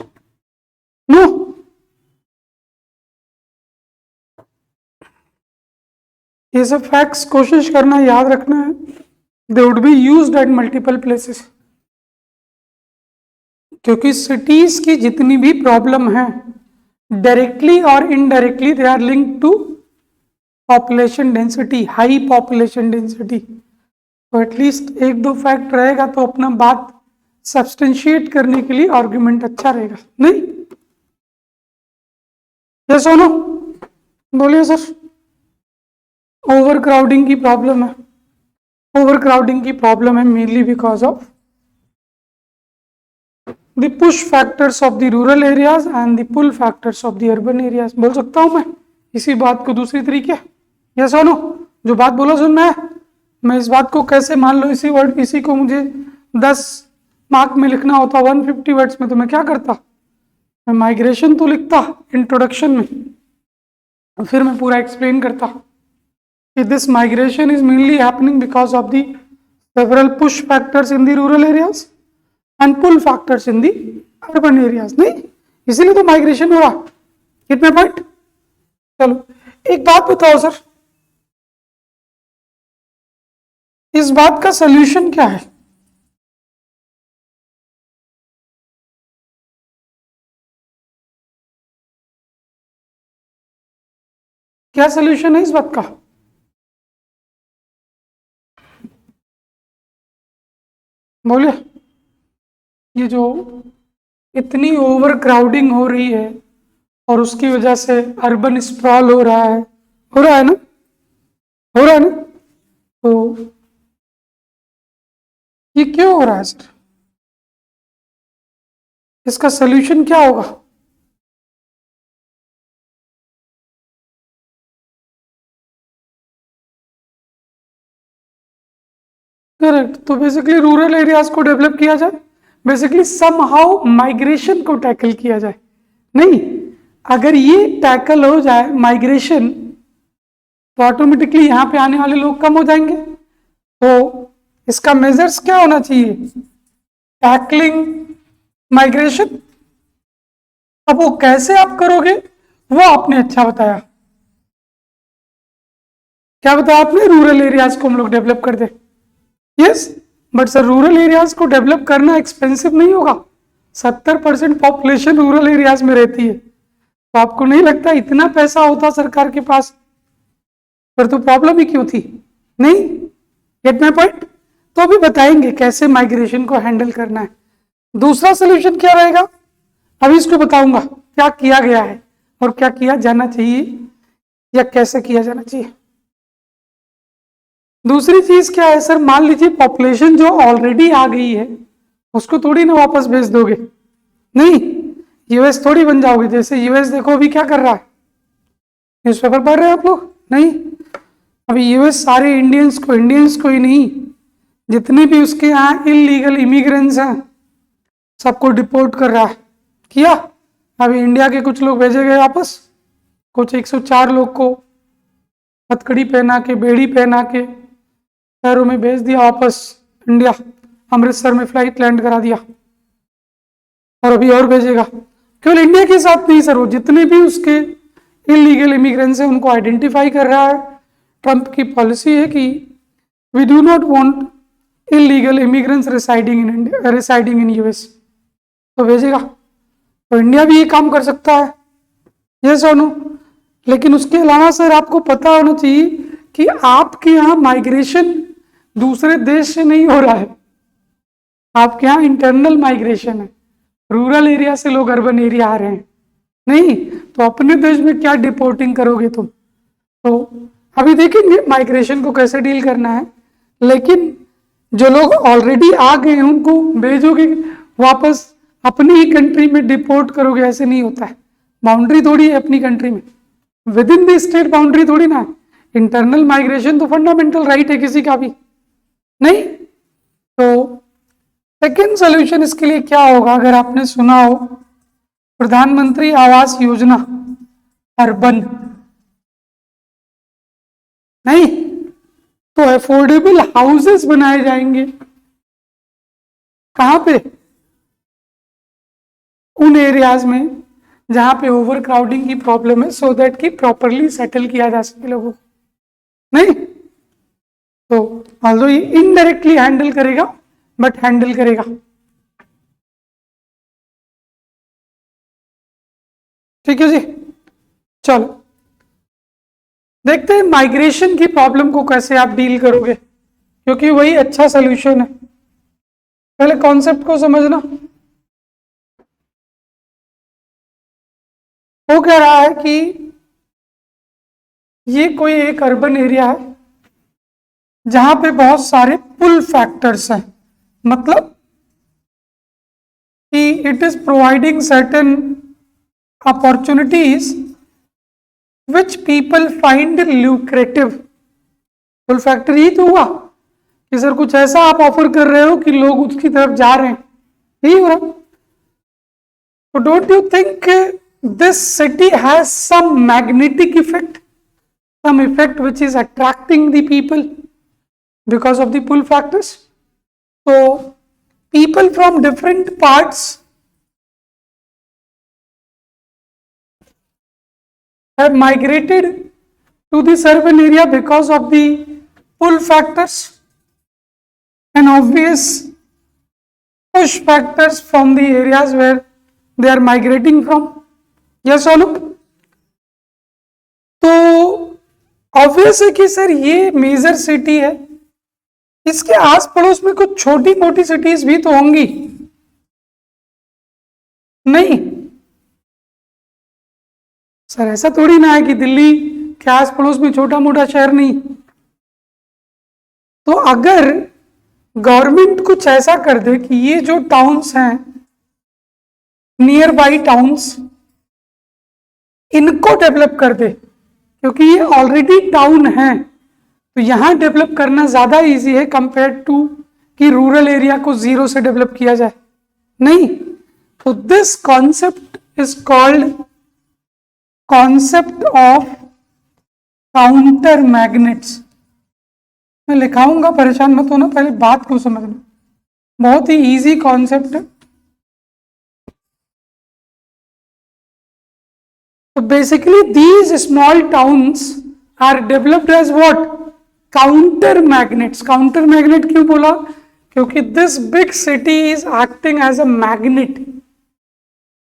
No? ये सब facts कोशिश करना याद रखना है. They would be used at multiple places. क्योंकि सिटीज की जितनी भी प्रॉब्लम है डायरेक्टली और indirectly they are linked to population density, high population density. तो एटलीस्ट एक दो फैक्ट रहेगा तो अपना बात सब्सटेंशिएट करने के लिए आर्ग्यूमेंट अच्छा रहेगा. नहीं? ये सुनो, बोलिए सर. ओवर क्राउडिंग की प्रॉब्लम है. ओवर क्राउडिंग की प्रॉब्लम है mainly because of the push factors of the rural areas and the pull factors of the urban areas. बोल सकता हूं मैं इसी बात को दूसरी तरीके? यस और नो? जो बात बोला सुनना है. मैं इस बात को कैसे मान लो इसी वर्ड, इसी को मुझे 10 मार्क में लिखना होता 150 वर्ड्स में, तो मैं क्या करता? मैं माइग्रेशन तो लिखता इंट्रोडक्शन में, फिर मैं पूरा एक्सप्लेन करता कि this migration is mainly happening because of the several push factors in the rural areas and pull factors in the urban areas. नहीं, इसीलिए तो माइग्रेशन हुआ. कितने पॉइंट? चलो एक बात बताओ सर, इस बात का सॉल्यूशन क्या है? क्या सॉल्यूशन है इस बात का? बोलिए. ये जो इतनी ओवर क्राउडिंग हो रही है और उसकी वजह से अर्बन स्प्रॉल हो रहा है ना? हो रहा है ना? तो ये क्यों हो रहा है सर? इसका सलूशन क्या होगा? करेक्ट. तो बेसिकली रूरल एरियाज को डेवलप किया जाए, बेसिकली समहाउ माइग्रेशन को टैकल किया जाए. नहीं, अगर ये टैकल हो जाए माइग्रेशन तो ऑटोमेटिकली यहां पे आने वाले लोग कम हो जाएंगे. तो इसका मेजर्स क्या होना चाहिए? Tackling migration. अब वो कैसे आप करोगे वो आपने अच्छा बताया. क्या बताया आपने? रूरल एरियाज को हम लोग डेवलप कर दे. Yes, but sir rural areas को डेवलप करना एक्सपेंसिव नहीं होगा. 70% पॉपुलेशन रूरल एरियाज में रहती है. तो आपको नहीं लगता इतना पैसा होता सरकार के पास पर तो प्रॉब्लम ही क्यों थी? नहीं? Gate my point? तो अभी बताएंगे कैसे माइग्रेशन को हैंडल करना है. दूसरा सोल्यूशन क्या रहेगा अभी इसको बताऊंगा, क्या किया गया है और क्या किया जाना चाहिए या कैसे किया जाना चाहिए. दूसरी चीज क्या है सर? मान लीजिए पॉपुलेशन जो ऑलरेडी आ गई है उसको थोड़ी ना वापस भेज दोगे. नहीं, यूएस थोड़ी बन जाओगे. जैसे यूएस देखो अभी क्या कर रहा है, न्यूज़पेपर पढ़ रहे हैं आप लोग? नहीं, अभी यूएस सारे इंडियंस को ही नहीं, जितने भी उसके यहाँ इलीगल इमिग्रेंट्स हैं सबको डिपोर्ट कर रहा है। किया, अभी इंडिया के कुछ लोग भेजे गए वापस, कुछ 104 लोग को हथकड़ी पहना के, बेड़ी पहना के शहरों में भेज दिया वापस इंडिया। अमृतसर में फ्लाइट लैंड करा दिया, और अभी और भेजेगा। केवल इंडिया के साथ नहीं सर, वो जितने भी उसके इलीगल इमिग्रेंट्स हैं उनको आइडेंटिफाई कर रहा है। ट्रंप की पॉलिसी है कि we do not want illegal immigrants residing in US, तो भेजेगा। तो इंडिया भी ये काम कर सकता है, ये सोनू। लेकिन उसके अलावा सर आपको पता होना चाहिए कि आपके यहाँ माइग्रेशन दूसरे देश से नहीं हो रहा है, आपके यहाँ इंटरनल माइग्रेशन है। रूरल एरिया से लोग अर्बन एरिया आ रहे हैं, नहीं तो अपने देश में क्या डिपोर्टिंग करोगे तुम। तो अभी देखेंगे माइग्रेशन को कैसे डील करना है, लेकिन जो लोग ऑलरेडी आ गए हैं उनको भेजोगे वापस अपनी ही कंट्री में डिपोर्ट करोगे, ऐसे नहीं होता है। बाउंड्री थोड़ी है अपनी कंट्री में, with in the state boundary थोड़ी ना है। इंटरनल माइग्रेशन तो फंडामेंटल राइट है किसी का भी, नहीं। तो सेकेंड सोल्यूशन इसके लिए क्या होगा, अगर आपने सुना हो प्रधानमंत्री आवास योजना अर्बन, नहीं तो अफोर्डेबल हाउसेस बनाए जाएंगे। कहां पे, उन एरियाज में जहां पे ओवर क्राउडिंग की प्रॉब्लम है, सो दैट कि प्रॉपरली सेटल किया जा सके लोगों को, नहीं तो ऑल्दो ये इनडायरेक्टली हैंडल करेगा, बट हैंडल करेगा। ठीक है जी, चलो देखते हैं माइग्रेशन की प्रॉब्लम को कैसे आप डील करोगे, क्योंकि वही अच्छा सोल्यूशन है। पहले कॉन्सेप्ट को समझना। वो कह रहा है कि ये कोई एक अर्बन एरिया है जहां पे बहुत सारे पुल फैक्टर्स हैं, मतलब कि it is providing certain opportunities which people find lucrative. Pull factor ही तो हुआ कि सर कुछ ऐसा आप ऑफर कर रहे हो कि लोग उसकी तरफ जा रहे हैं, यही हो रहा। तो don't you think this city has some magnetic effect, some effect which is attracting the people because of the pull factors. So people from different parts have migrated to this urban area because of the pull factors and obvious push factors from the areas where they are migrating from. Yes Sonu, तो obvious है कि sir ये major city है, इसके आस पड़ोस में कुछ छोटी मोटी सिटीज भी तो होंगी, नहीं सर ऐसा थोड़ी ना है कि दिल्ली के आस पड़ोस में छोटा मोटा शहर नहीं। तो अगर गवर्नमेंट कुछ ऐसा कर दे कि ये जो टाउन्स हैं, नियर बाई टाउन्स, इनको डेवलप कर दे, क्योंकि ये ऑलरेडी टाउन है, तो यहां डेवलप करना ज्यादा इजी है कंपेयर टू कि रूरल एरिया को जीरो से डेवलप किया जाए, नहीं। तो this concept is called concept of counter magnets. मैं लिखाऊंगा, परेशान मत होना, पहले बात को समझना, बहुत ही इजी कॉन्सेप्ट है। So basically these small towns are developed as what? Counter magnets. Counter magnet क्यों बोला? क्योंकि this big city is acting as a magnet,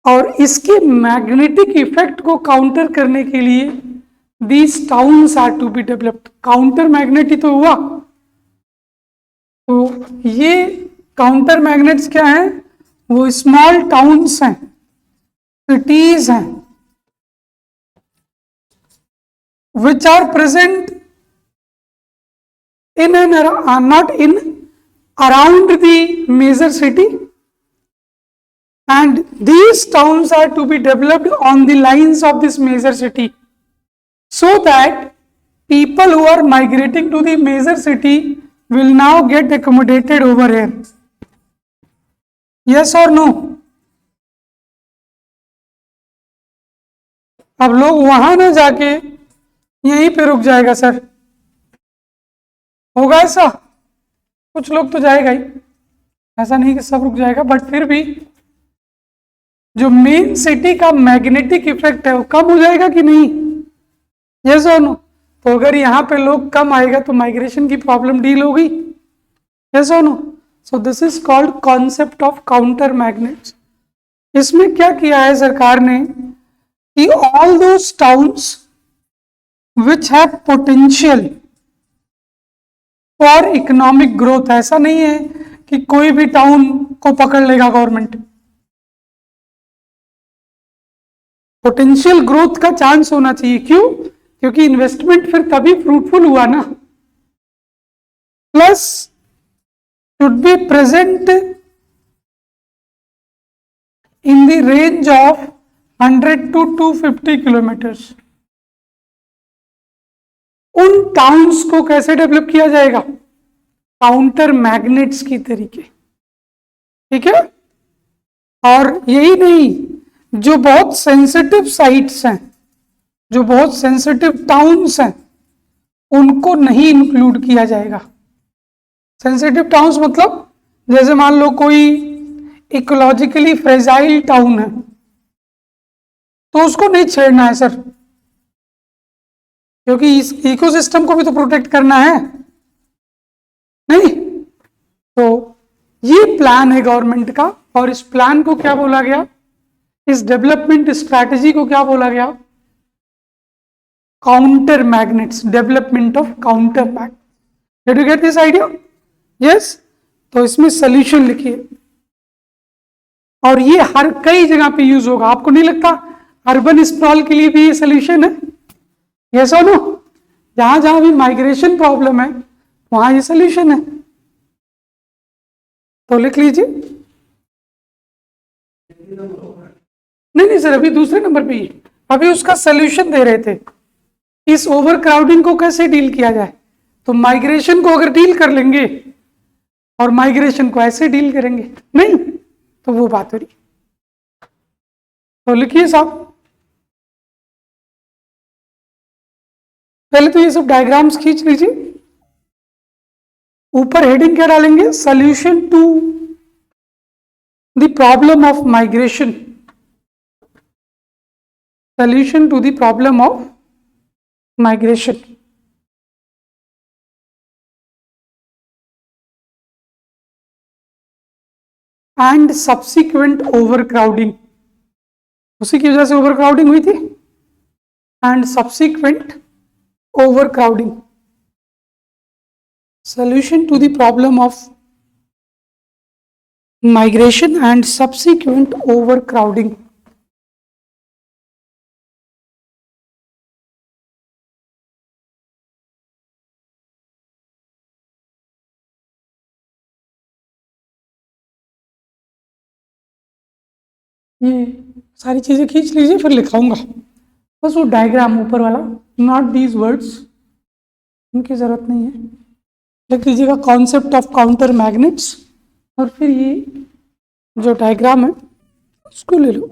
और इसके मैग्नेटिक इफेक्ट को काउंटर करने के लिए these towns are to be developed. Counter magnet ही तो हुआ। तो ये काउंटर मैग्नेट्स क्या हैं? वो स्मॉल टाउन्स हैं, सिटीज हैं, which are present in and not in around the major city, and these towns are to be developed on the lines of this major city, so that people who are migrating to the major city will now get accommodated over here. Yes or no? अब लोग वहां ना जाके यहीं पे रुक जाएगा sir, होगा ऐसा? कुछ लोग तो जाएगा ही, ऐसा नहीं कि सब रुक जाएगा, बट फिर भी जो मेन सिटी का मैग्नेटिक इफेक्ट है वो कम हो जाएगा कि नहीं? यस और नो? तो अगर यहाँ पे लोग कम आएगा तो माइग्रेशन की प्रॉब्लम डील होगी। यस और no? So this is called concept of counter magnets. इसमें क्या किया है सरकार ने कि all those towns which have potential for economic growth, ऐसा नहीं है कि कोई भी टाउन को पकड़ लेगा गवर्नमेंट, पोटेंशियल ग्रोथ का चांस होना चाहिए। क्यों? क्योंकि इन्वेस्टमेंट फिर तभी फ्रूटफुल हुआ ना। Plus should be present in the range of 100 to 250 kilometres. उन टाउन्स को कैसे डेवलप किया जाएगा? काउंटर मैग्नेट्स की तरीके, ठीक है? और यही नहीं, जो बहुत सेंसिटिव साइट्स हैं, जो बहुत सेंसिटिव टाउन्स हैं, उनको नहीं इंक्लूड किया जाएगा। सेंसिटिव टाउन्स मतलब जैसे मान लो कोई इकोलॉजिकली फ्रेजाइल टाउन है तो उसको नहीं छेड़ना है सर, क्योंकि इस इकोसिस्टम को भी तो प्रोटेक्ट करना है, नहीं? तो ये प्लान है गवर्नमेंट का, और इस प्लान को क्या बोला गया, इस डेवलपमेंट स्ट्रैटेजी को क्या बोला गया? Counter magnets, development of counter magnet. Did you get this idea? Yes. तो इसमें सोल्यूशन लिखिए, और ये हर कई जगह पे यूज होगा। आपको नहीं लगता अर्बन स्प्रॉल के लिए भी ये सोल्यूशन है? यस और नो? जहां जहां भी माइग्रेशन प्रॉब्लम है वहां ये सोल्यूशन है, तो लिख लीजिए। नहीं नहीं सर, अभी दूसरे नंबर पे ही, अभी उसका सोल्यूशन दे रहे थे, इस ओवर क्राउडिंग को कैसे डील किया जाए। तो माइग्रेशन को अगर डील कर लेंगे और माइग्रेशन को ऐसे डील करेंगे, नहीं तो वो बात हो रही। तो लिखिए साहब, पहले तो ये सब डायग्राम्स खींच लीजिए। ऊपर हेडिंग क्या डालेंगे? Solution to the problem of migration, solution to the problem of migration. And subsequent overcrowding, उसी की वजह से ओवरक्राउडिंग हुई थी, and subsequent overcrowding. Solution to the problem of migration and subsequent overcrowding. ये सारी चीजें खींच लीजिए, फिर लिखाऊंगा बस वो डायग्राम ऊपर वाला, नॉट दीज वर्ड्स, इनकी जरूरत नहीं है। लिख लीजिएगा कॉन्सेप्ट ऑफ काउंटर मैग्नेट्स, और फिर ये जो डायग्राम है उसको ले लो।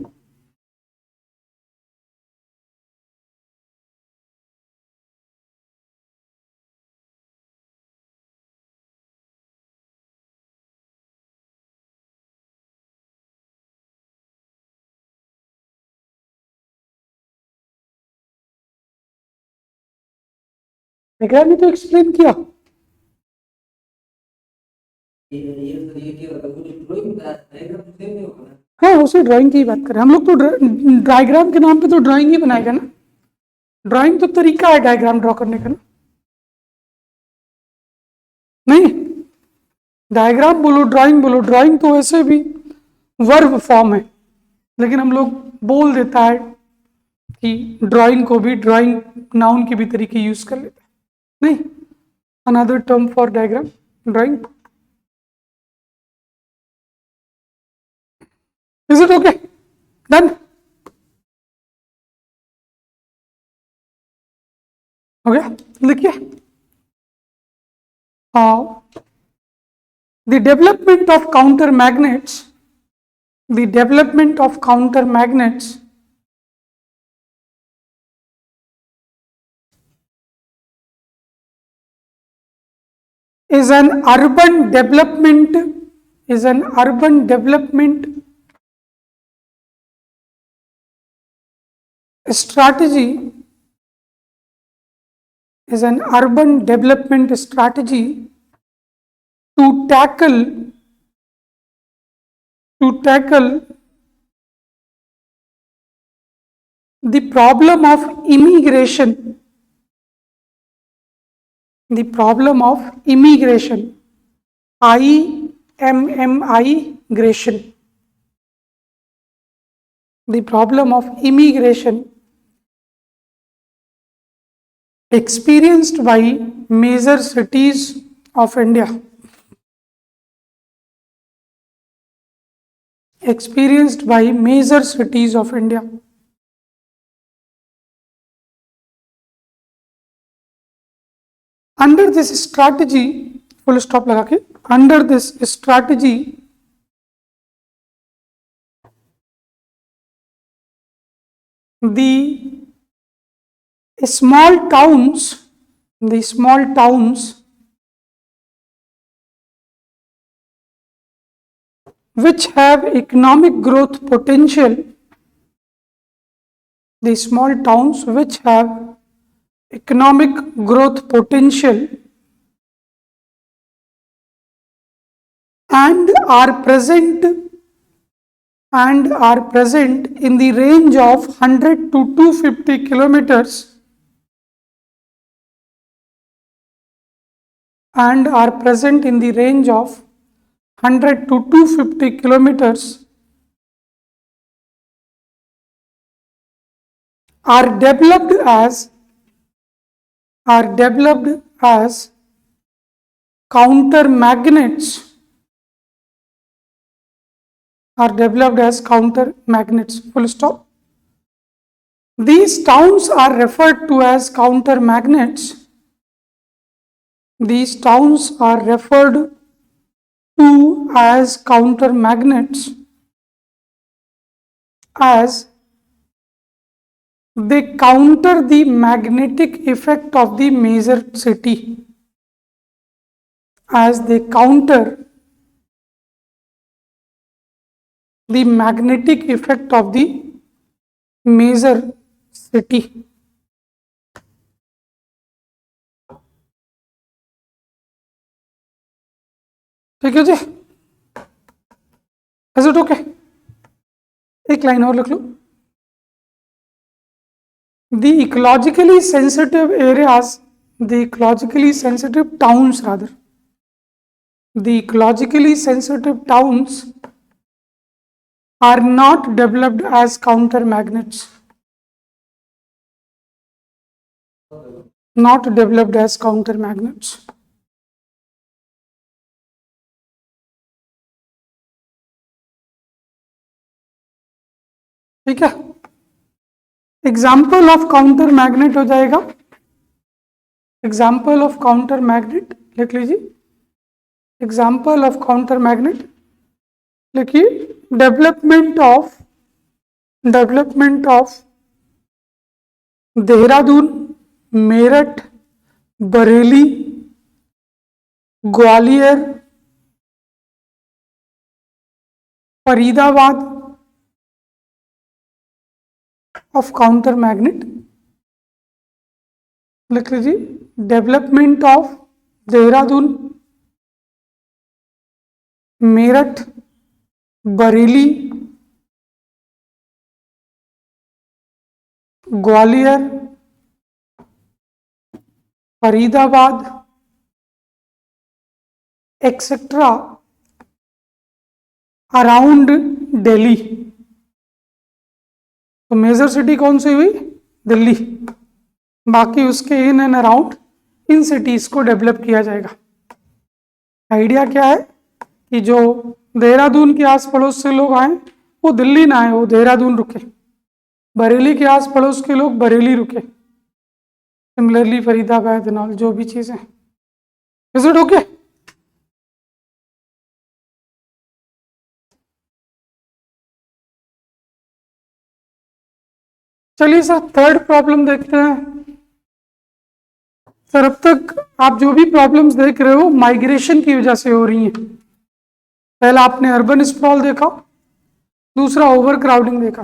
डायग्राम में तो एक्सप्लेन किया। हाँ, उसी ड्राइंग की बात करें हम लोग, तो डायग्राम के नाम पे तो ड्राइंग ही बनाएगा ना। ड्राइंग तो तरीका है डायग्राम ड्रॉ करने का ना, नहीं? डायग्राम बोलो, ड्राइंग बोलो, ड्राइंग तो वैसे भी वर्ब फॉर्म है, लेकिन हम लोग बोल देता है कि ड्राइंग को भी ड्राइंग नाउन के भी तरीके यूज कर लेते हैं, नहीं? Another term for diagram, drawing. Is it okay? Done? हो गया? लिखिए। The development of counter magnets, the development of counter magnets is an urban development, is an urban development strategy, is an urban development strategy to tackle the problem of immigration, the problem of immigration, immigration, the problem of immigration experienced by major cities of India, experienced by major cities of India. Under this strategy, full stop लगा के, under this strategy, the small towns which have economic growth potential, the small towns which have economic growth potential and are present in the range of 100 to 250 kilometers and are present in the range of 100 to 250 kilometers are developed as counter magnets, full stop. These towns are referred to as counter magnets. These towns are referred to as counter magnets as they counter the magnetic effect of the major city, as they counter the magnetic effect of the major city. ठीक है जी, is it okay? एक line और लिख लो. The ecologically sensitive areas, the ecologically sensitive towns rather, the ecologically sensitive towns are not developed as counter magnets, not developed as counter magnets. ठीक है, example of counter magnet हो जाएगा, example of counter magnet लिख लीजिए, example of counter magnet लिखिए. Development of Dehradun, Meerut, Bareilly, Gwalior, Faridabad of counter magnet लिख लीजिए. Development of Dehradun, Meerut, Bareilly, Gwalior, Faridabad etcetera around Delhi. तो मेजर सिटी कौन सी हुई? दिल्ली. बाकी उसके in and around in cities को डेवलप किया जाएगा. आइडिया क्या है कि जो देहरादून के आस पड़ोस से लोग आए वो दिल्ली ना आए, वो देहरादून रुके. बरेली के आस पड़ोस के लोग बरेली रुके. सिमिलरली फरीदाबाद एंड ऑल जो भी चीज़ें इज इट ओके? चलिए सर थर्ड प्रॉब्लम देखते हैं। सर अब तक आप जो भी प्रॉब्लम्स देख रहे हो माइग्रेशन की वजह से हो रही हैं। पहला आपने अर्बन स्प्रॉल देखा, दूसरा ओवर क्राउडिंग देखा।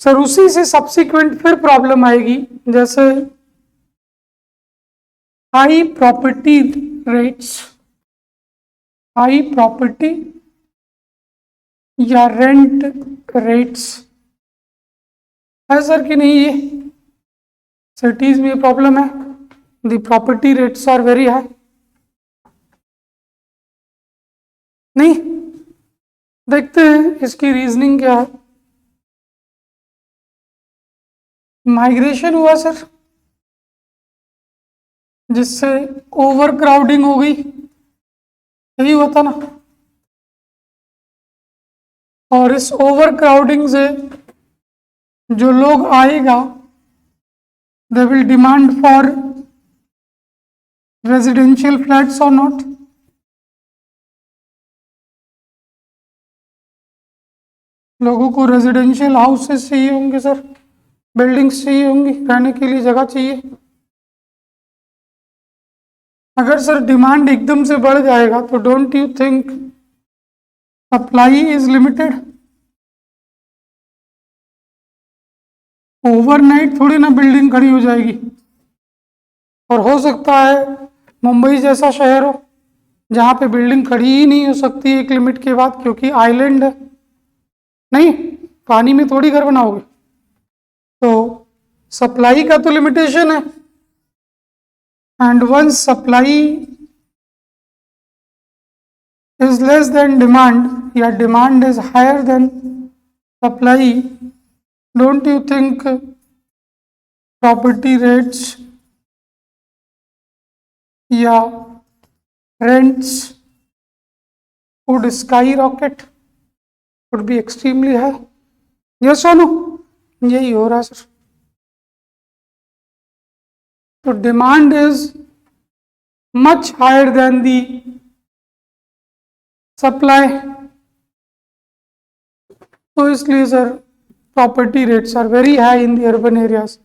सर उसी से सब्सिक्वेंट फिर प्रॉब्लम आएगी, जैसे high property rates, high property या रेंट रेट्स है सर कि नहीं? ये सिटीज में प्रॉब्लम है, the property rates are very high. नहीं, देखते हैं इसकी रीजनिंग क्या है। माइग्रेशन हुआ सर, जिससे ओवर क्राउडिंग हो गई, यही हुआ था ना। और इस ओवर क्राउडिंग से जो लोग आएगा, they will demand for residential flats और नॉट। लोगों को रेजिडेंशियल हाउसेस चाहिए होंगे सर, बिल्डिंग्स चाहिए होंगी, रहने के लिए जगह चाहिए। अगर सर डिमांड एकदम से बढ़ जाएगा तो don't you think supply is limited? Overnight थोड़ी ना बिल्डिंग खड़ी हो जाएगी। और हो सकता है मुंबई जैसा शहर हो जहां पे बिल्डिंग खड़ी ही नहीं हो सकती एक लिमिट के बाद, क्योंकि आइलैंड है। नहीं, पानी में थोड़ी घर बनाओगे। तो सप्लाई का तो लिमिटेशन है, and once supply is less than demand या demand is higher than supply, don't you think property rates या rents would skyrocket, would be extremely high? yes or no? यही हो रहा है सर। तो demand is much higher than the supply, तो इसलिए sir property rates are very high in the urban areas.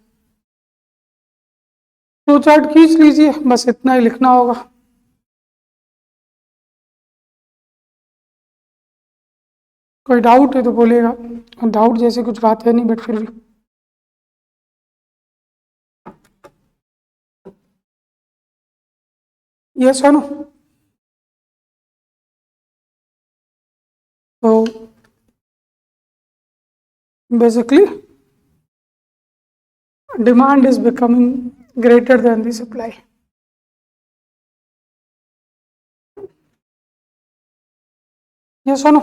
तो chart खींच लीजिए, बस इतना ही लिखना होगा। कोई डाउट है तो बोलेगा, डाउट जैसे कुछ बात है नहीं, बट फिर भी यस है ना। तो basically demand is becoming greater than the supply. yes or no?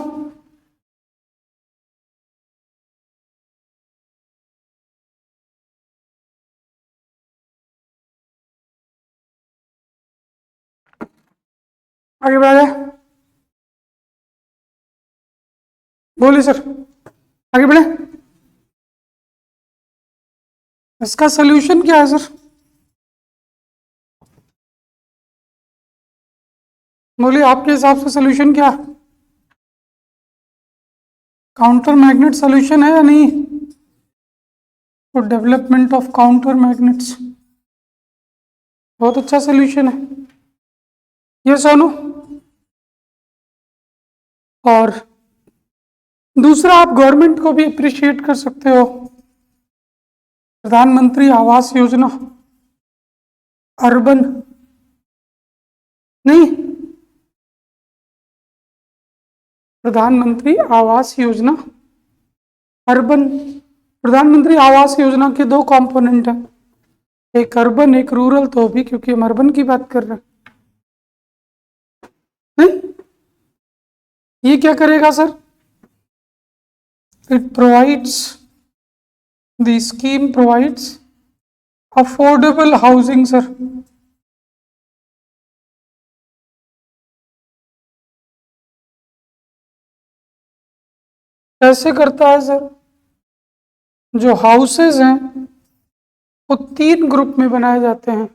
आगे बढ़ा जाए, बोलिए सर, आगे बढ़े। इसका सोल्यूशन क्या है सर? बोलिए आपके हिसाब से सोल्यूशन क्या है? काउंटर मैग्नेट सोल्यूशन है या नहीं? तो डेवलपमेंट ऑफ काउंटर मैग्नेट्स बहुत अच्छा सोल्यूशन है, ये सोनू। और दूसरा, आप गवर्नमेंट को भी अप्रिशिएट कर सकते हो। प्रधानमंत्री आवास योजना, अर्बन नहीं, प्रधानमंत्री आवास योजना अर्बन। प्रधानमंत्री आवास योजना के दो कंपोनेंट हैं, एक अर्बन एक रूरल, तो भी क्योंकि हम अर्बन की बात कर रहे हैं। नहीं, ये क्या करेगा sir? It provides, the scheme provides affordable housing sir. कैसे करता है सर? जो हाउसेज हैं वो 3 ग्रुप में बनाए जाते हैं।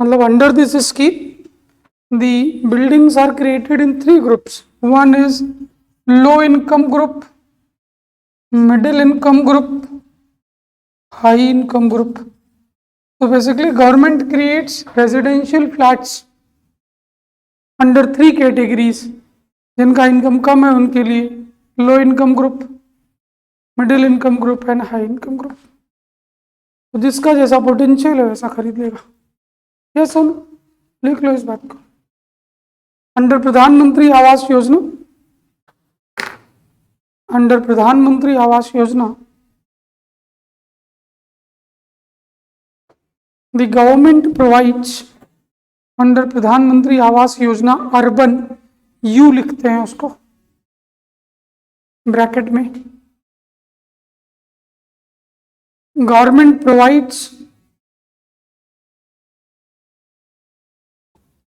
मतलब under this scheme the buildings are created in three groups. One is low income group, middle income group, high income group. So basically government creates residential flats under three categories. जिनका income कम है उनके लिए low income group, middle income group and high income group. तो जिसका जैसा potential है वैसा खरीद लेगा. ये सुन लिख लो इस बात को. अंडर प्रधानमंत्री आवास योजना, अंडर प्रधानमंत्री Awas Yojana, the government provides, under प्रधानमंत्री आवास योजना अर्बन, यू लिखते हैं उसको ब्रैकेट में, government provides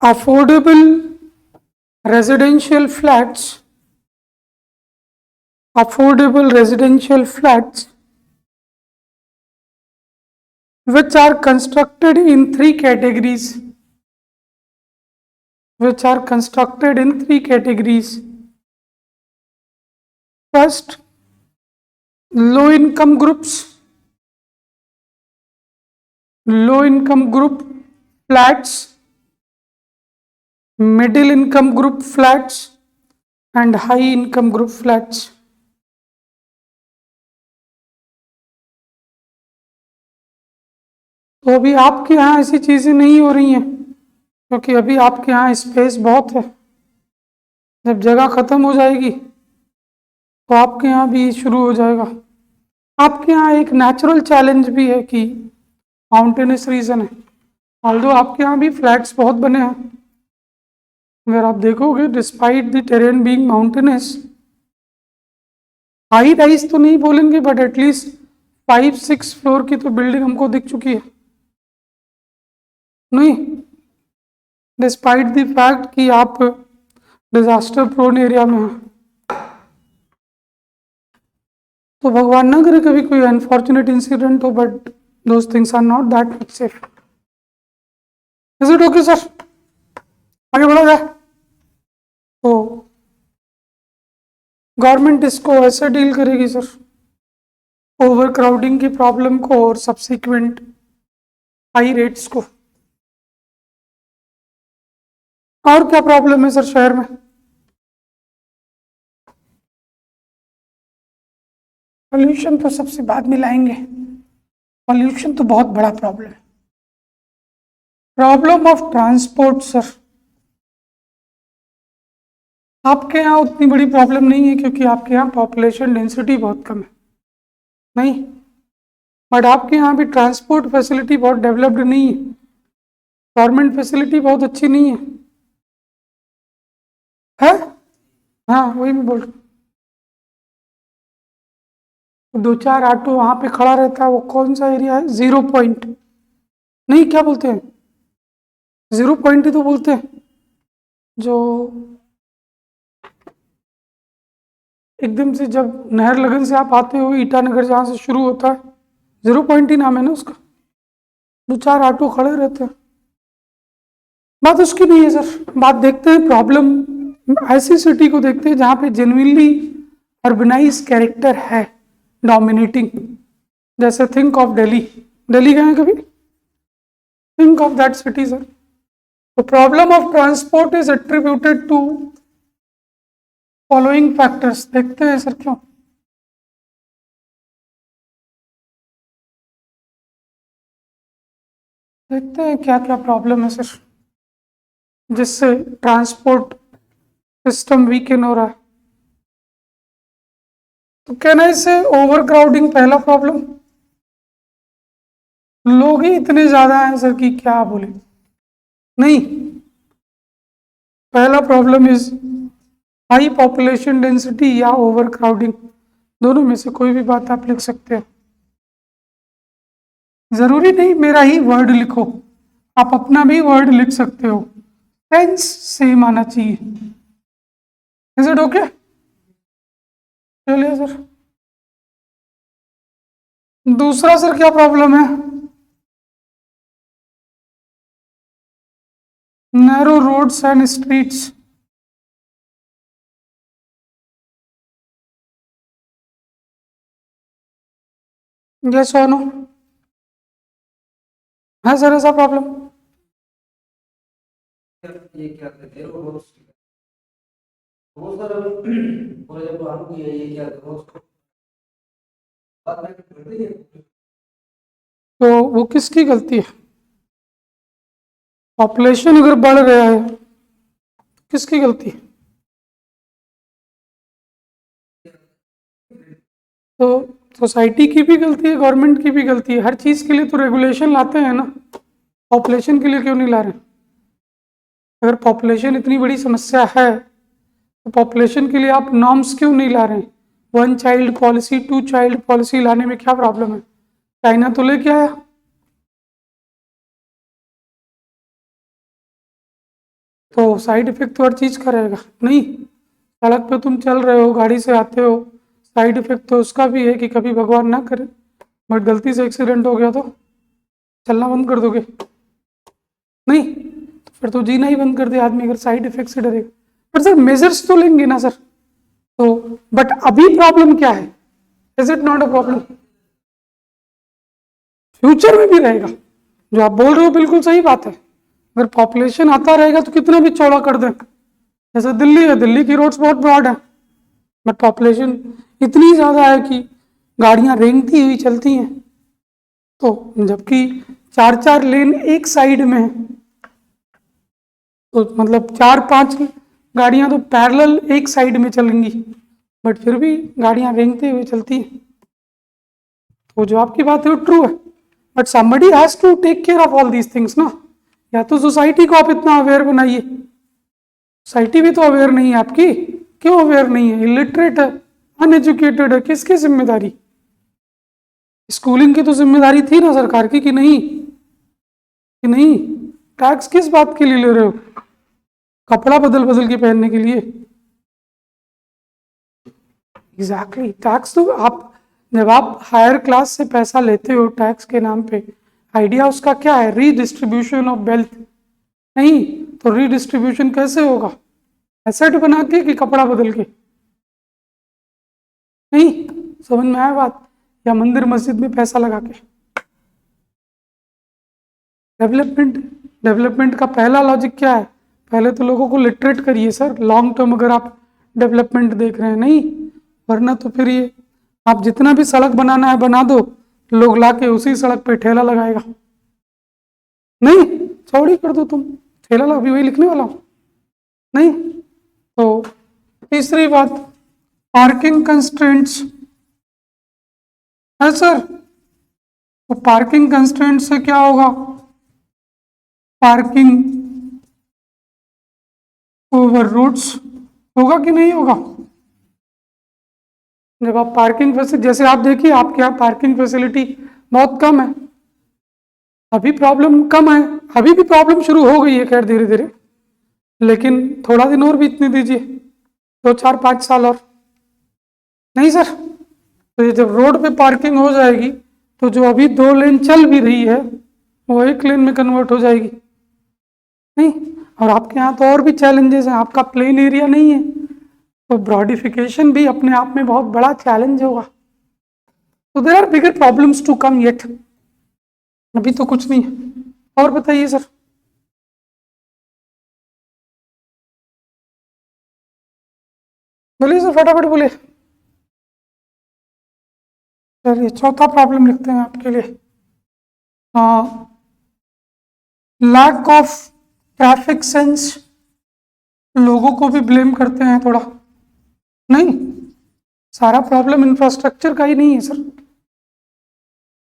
affordable residential flats, affordable residential flats which are constructed in three categories, which are constructed in three categories. First, low income groups, low income group flats, middle income group flats and high income group flats. तो अभी आपके यहाँ ऐसी चीजें नहीं हो रही हैं क्योंकि अभी आपके यहाँ स्पेस बहुत है. जब जगह खत्म हो जाएगी तो आपके यहाँ भी शुरू हो जाएगा. आपके यहाँ एक नेचुरल चैलेंज भी है कि माउंटेनस रीजन है. ऑल्दो आपके यहाँ भी फ्लैट्स बहुत बने हैं, अगर आप देखोगे despite the terrain being mountainous, high rise तो नहीं बोलेंगे बट एटलीस्ट 5-6 फ्लोर की तो बिल्डिंग हमको दिख चुकी है. नहीं, डिस्पाइट द फैक्ट कि आप डिजास्टर प्रोन एरिया में हैं. तो भगवान ना करे कभी कोई अनफॉर्चुनेट इंसिडेंट हो, but those things are not that much safe. Is it okay sir? आगे बढ़ा जाए. तो गवर्नमेंट इसको ऐसे डील करेगी सर, ओवर क्राउडिंग की प्रॉब्लम को और सब्सिक्वेंट हाई रेट्स को. और क्या प्रॉब्लम है सर शहर में? पॉल्यूशन तो सबसे बाद में लाएंगे. पॉल्यूशन तो बहुत बड़ा प्रॉब्लम है. प्रॉब्लम ऑफ ट्रांसपोर्ट सर, आपके यहाँ उतनी बड़ी प्रॉब्लम नहीं है क्योंकि आपके यहाँ पॉपुलेशन डेंसिटी बहुत कम है. नहीं, बट आपके यहाँ भी ट्रांसपोर्ट फैसिलिटी बहुत डेवलप्ड नहीं है. गवर्नमेंट फैसिलिटी बहुत अच्छी नहीं है. है? हाँ वही मैं बोल रहा हूँ. 2-4 ऑटो वहां पे खड़ा रहता है. वो कौन सा एरिया है? 0 पॉइंट नहीं, क्या बोलते हैं, 0 पॉइंट ही तो बोलते हैं. जो एकदम से जब नहर लगन से आप आते हो, ईटानगर जहाँ से शुरू होता है, 0 पॉइंट ही नाम है ना उसका. 2-4 ऑटो खड़े रहते हैं. बात उसकी नहीं है सर. बात देखते हैं प्रॉब्लम, ऐसी सिटी को देखते हैं जहाँ पे जेन्युइनली अर्बनाइज कैरेक्टर है डोमिनेटिंग. जैसे थिंक ऑफ दिल्ली. दिल्ली गए हैं कभी? Think of that city sir. The problem of transport is attributed to following factors. देखते हैं सर क्यों. देखते हैं क्या क्या प्रॉब्लम है सर जिससे ट्रांसपोर्ट सिस्टम वीकन हो रहा है. तो कहना इससे ओवर क्राउडिंग पहला प्रॉब्लम. लोग ही इतने ज्यादा हैं सर कि क्या बोले. नहीं, पहला problem is high population density या ओवर क्राउडिंग. दोनों में से कोई भी बात आप लिख सकते हो. जरूरी नहीं मेरा ही वर्ड लिखो, आप अपना भी वर्ड लिख सकते हो. टेंस सेम आना चाहिए. Is it okay? चलिए सर. दूसरा सर क्या प्रॉब्लम है? narrow roads and streets. Yes or no? है सर ऐसा प्रॉब्लम? ये क्या कहते हैं रोज रोज सर फॉर एग्जांपल हम ये क्या रोज बात में करते हैं। तो वो किसकी गलती है? पॉपुलेशन अगर बढ़ रहा है किसकी गलती है? तो सोसाइटी की भी गलती है, गवर्नमेंट की भी गलती है। हर चीज़ के लिए तो रेगुलेशन लाते हैं ना, पॉपुलेशन के लिए क्यों नहीं ला रहे? अगर पॉपुलेशन इतनी बड़ी समस्या है तो पॉपुलेशन के लिए आप नॉर्म्स क्यों नहीं ला रहे हैं? 1 चाइल्ड पॉलिसी, 2 चाइल्ड पॉलिसी लाने में क्या प्रॉब्लम है? चाइना तो लेके आया। तो साइड इफेक्ट तो हर चीज़ का रहेगा नहीं। सड़क पे तुम चल रहे हो, गाड़ी से आते हो, साइड इफेक्ट तो उसका भी है कि कभी भगवान ना करे बट गलती से एक्सीडेंट हो गया तो चलना बंद कर दोगे? नहीं, तो फिर तो जीना ही बंद कर दे आदमी अगर साइड इफेक्ट से डरेगा। पर सर मेजर्स तो लेंगे ना सर। तो बट अभी प्रॉब्लम क्या है? Is it not a problem? Future में भी रहेगा। जो आप बोल रहे हो बिल्कुल सही बात है। अगर पॉपुलेशन आता रहेगा तो कितना भी चौड़ा कर दें। जैसे दिल्ली है, दिल्ली की रोड्स बहुत ब्रॉड है बट पॉपुलेशन इतनी ज़्यादा है कि गाड़ियां रेंगती हुई चलती हैं। तो जबकि 4-4 लेन एक साइड में है, तो मतलब 4-5 गाड़ियां तो पैरेलल एक साइड में चलेंगी बट फिर भी गाड़ियां रेंगते हुए चलती हैं। तो जो आपकी बात है वो ट्रू है but somebody has to take care of all these things ना। या तो सोसाइटी को आप इतना अवेयर बनाइए। सोसाइटी भी तो अवेयर नहीं है आपकी। क्यों अवेयर नहीं है? इलिटरेट है, अनएजुकेटेड है। किसकी जिम्मेदारी? स्कूलिंग की तो जिम्मेदारी थी ना सरकार की कि नहीं? कि नहीं? टैक्स किस बात के लिए ले रहे हो? कपड़ा बदल बदल के पहनने के लिए? एग्जैक्टली टैक्स तो आप जब आप हायर क्लास से पैसा लेते हो टैक्स के नाम पे, आइडिया उसका क्या है? Redistribution of wealth. नहीं तो रीडिस्ट्रीब्यूशन कैसे होगा? एसेट बना के कि कपड़ा बदल के? नहीं समझ में आया बात? या मंदिर मस्जिद में पैसा लगा के? डेवलपमेंट डेवलपमेंट का पहला लॉजिक क्या है? पहले तो लोगों को लिटरेट करिए सर, लॉन्ग टर्म अगर आप डेवलपमेंट देख रहे हैं। नहीं वरना तो फिर ये आप जितना भी सड़क बनाना है बना दो, लोग लाके उसी सड़क पे ठेला लगाएगा। नहीं चौड़ी कर दो तुम, ठेला लगा, अभी वही लिखने वाला हूं। नहीं तो तीसरी बात, पार्किंग कंस्ट्रेंट्स है सर। तो पार्किंग कंस्ट्रेंट से क्या होगा? पार्किंग ओवर रूट्स होगा कि नहीं होगा? जब आप पार्किंग फैसिलिटी, जैसे आप देखिए आपके यहाँ पार्किंग फैसिलिटी बहुत कम है, अभी प्रॉब्लम कम है, अभी भी प्रॉब्लम शुरू हो गई है खैर धीरे धीरे, लेकिन थोड़ा दिन और बीतने दीजिए, 2-4-5 साल और। नहीं सर, तो ये जब रोड पे पार्किंग हो जाएगी तो जो अभी 2 लेन चल भी रही है वो 1 लेन में कन्वर्ट हो जाएगी। नहीं, और आपके यहाँ तो और भी चैलेंजेस हैं, आपका प्लेन एरिया नहीं है तो ब्रॉडिफिकेशन भी अपने आप में बहुत बड़ा चैलेंज होगा। तो there are bigger problems to come yet, अभी तो कुछ नहीं है। और बताइए सर। बोलिए सर, फटाफट बोलिए। चलिए चौथा प्रॉब्लम लिखते हैं आपके लिए। Lack of traffic sense. लोगों को भी ब्लेम करते हैं थोड़ा। नहीं, सारा प्रॉब्लम इंफ्रास्ट्रक्चर का ही नहीं है सर,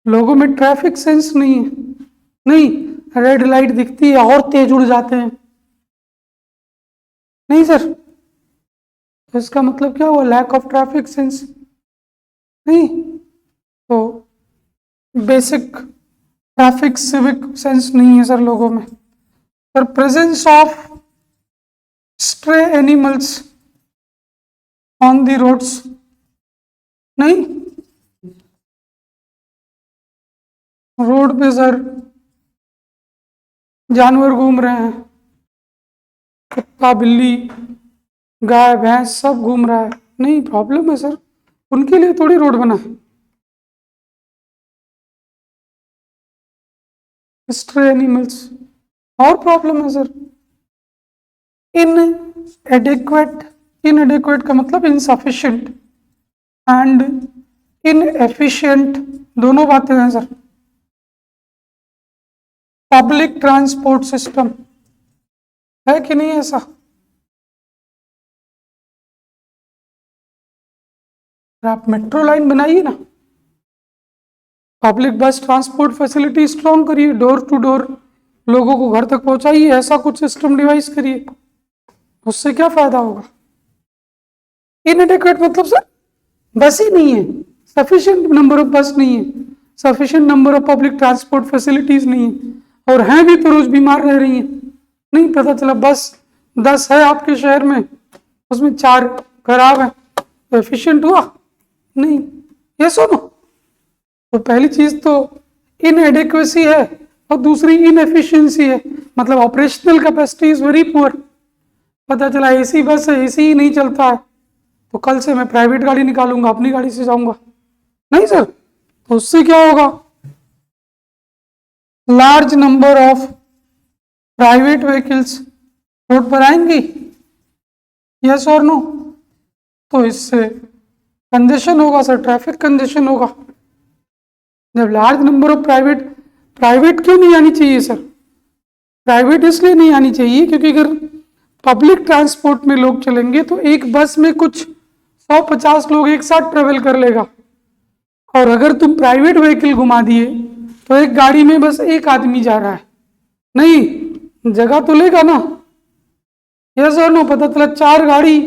लोगों में ट्रैफिक सेंस नहीं है। नहीं, रेड लाइट दिखती है और तेज उड़ जाते हैं। नहीं सर, तो इसका मतलब क्या हुआ? Lack of traffic sense. नहीं तो बेसिक ट्रैफिक सिविक सेंस नहीं है सर लोगों में। Sir presence of stray animals on the roads. नहीं, रोड पे सर जानवर घूम रहे हैं, कुत्ता बिल्ली गाय भैंस सब घूम रहा है, नहीं प्रॉब्लम है सर, उनके लिए थोड़ी रोड बना है। स्ट्रे एनिमल्स और प्रॉब्लम है सर। इनएडिक्वेट का मतलब इनसफिशिएंट एंड इनएफिशिएंट दोनों बातें हैं सर। पब्लिक ट्रांसपोर्ट सिस्टम है कि नहीं ऐसा? आप मेट्रो लाइन बनाइए ना, पब्लिक बस ट्रांसपोर्ट फैसिलिटी स्ट्रॉन्ग करिए, डोर टू डोर लोगों को घर तक पहुंचाइए, ऐसा कुछ सिस्टम डिवाइस करिए, उससे क्या फायदा होगा? इनएडिक्वेट मतलब सर बस ही नहीं है, सफिशिएंट नंबर ऑफ बस नहीं है, sufficient number of public transport facilities नहीं है, और हैं भी तो रोज बीमार रह रही हैं। नहीं पता चला बस 10 है आपके शहर में, उसमें 4 खराब है, तो एफिशिएंट हुआ नहीं? ये सुनो, तो पहली चीज तो इनएडिक्वेसी है और दूसरी इनएफिशिएंसी है, मतलब operational capacity is very poor. पता चला एसी बस है, एसी ही नहीं चलता है, तो कल से मैं प्राइवेट गाड़ी निकालूंगा, अपनी गाड़ी से जाऊंगा। नहीं सर, तो उससे क्या होगा? Large number of private vehicles road पर आएंगी, यस और नो? तो इससे कंजेशन होगा सर, ट्रैफिक कंजेशन होगा। जब लार्ज नंबर ऑफ प्राइवेट क्यों नहीं आनी चाहिए सर? प्राइवेट इसलिए नहीं आनी चाहिए क्योंकि अगर पब्लिक ट्रांसपोर्ट में लोग चलेंगे तो एक बस में कुछ 150 लोग एक साथ ट्रेवल कर लेगा, और अगर तुम प्राइवेट व्हीकल घुमा दिए तो एक गाड़ी में बस एक आदमी जा रहा है, नहीं जगह तो लेगा ना, यस और नो? पता चला 4 गाड़ी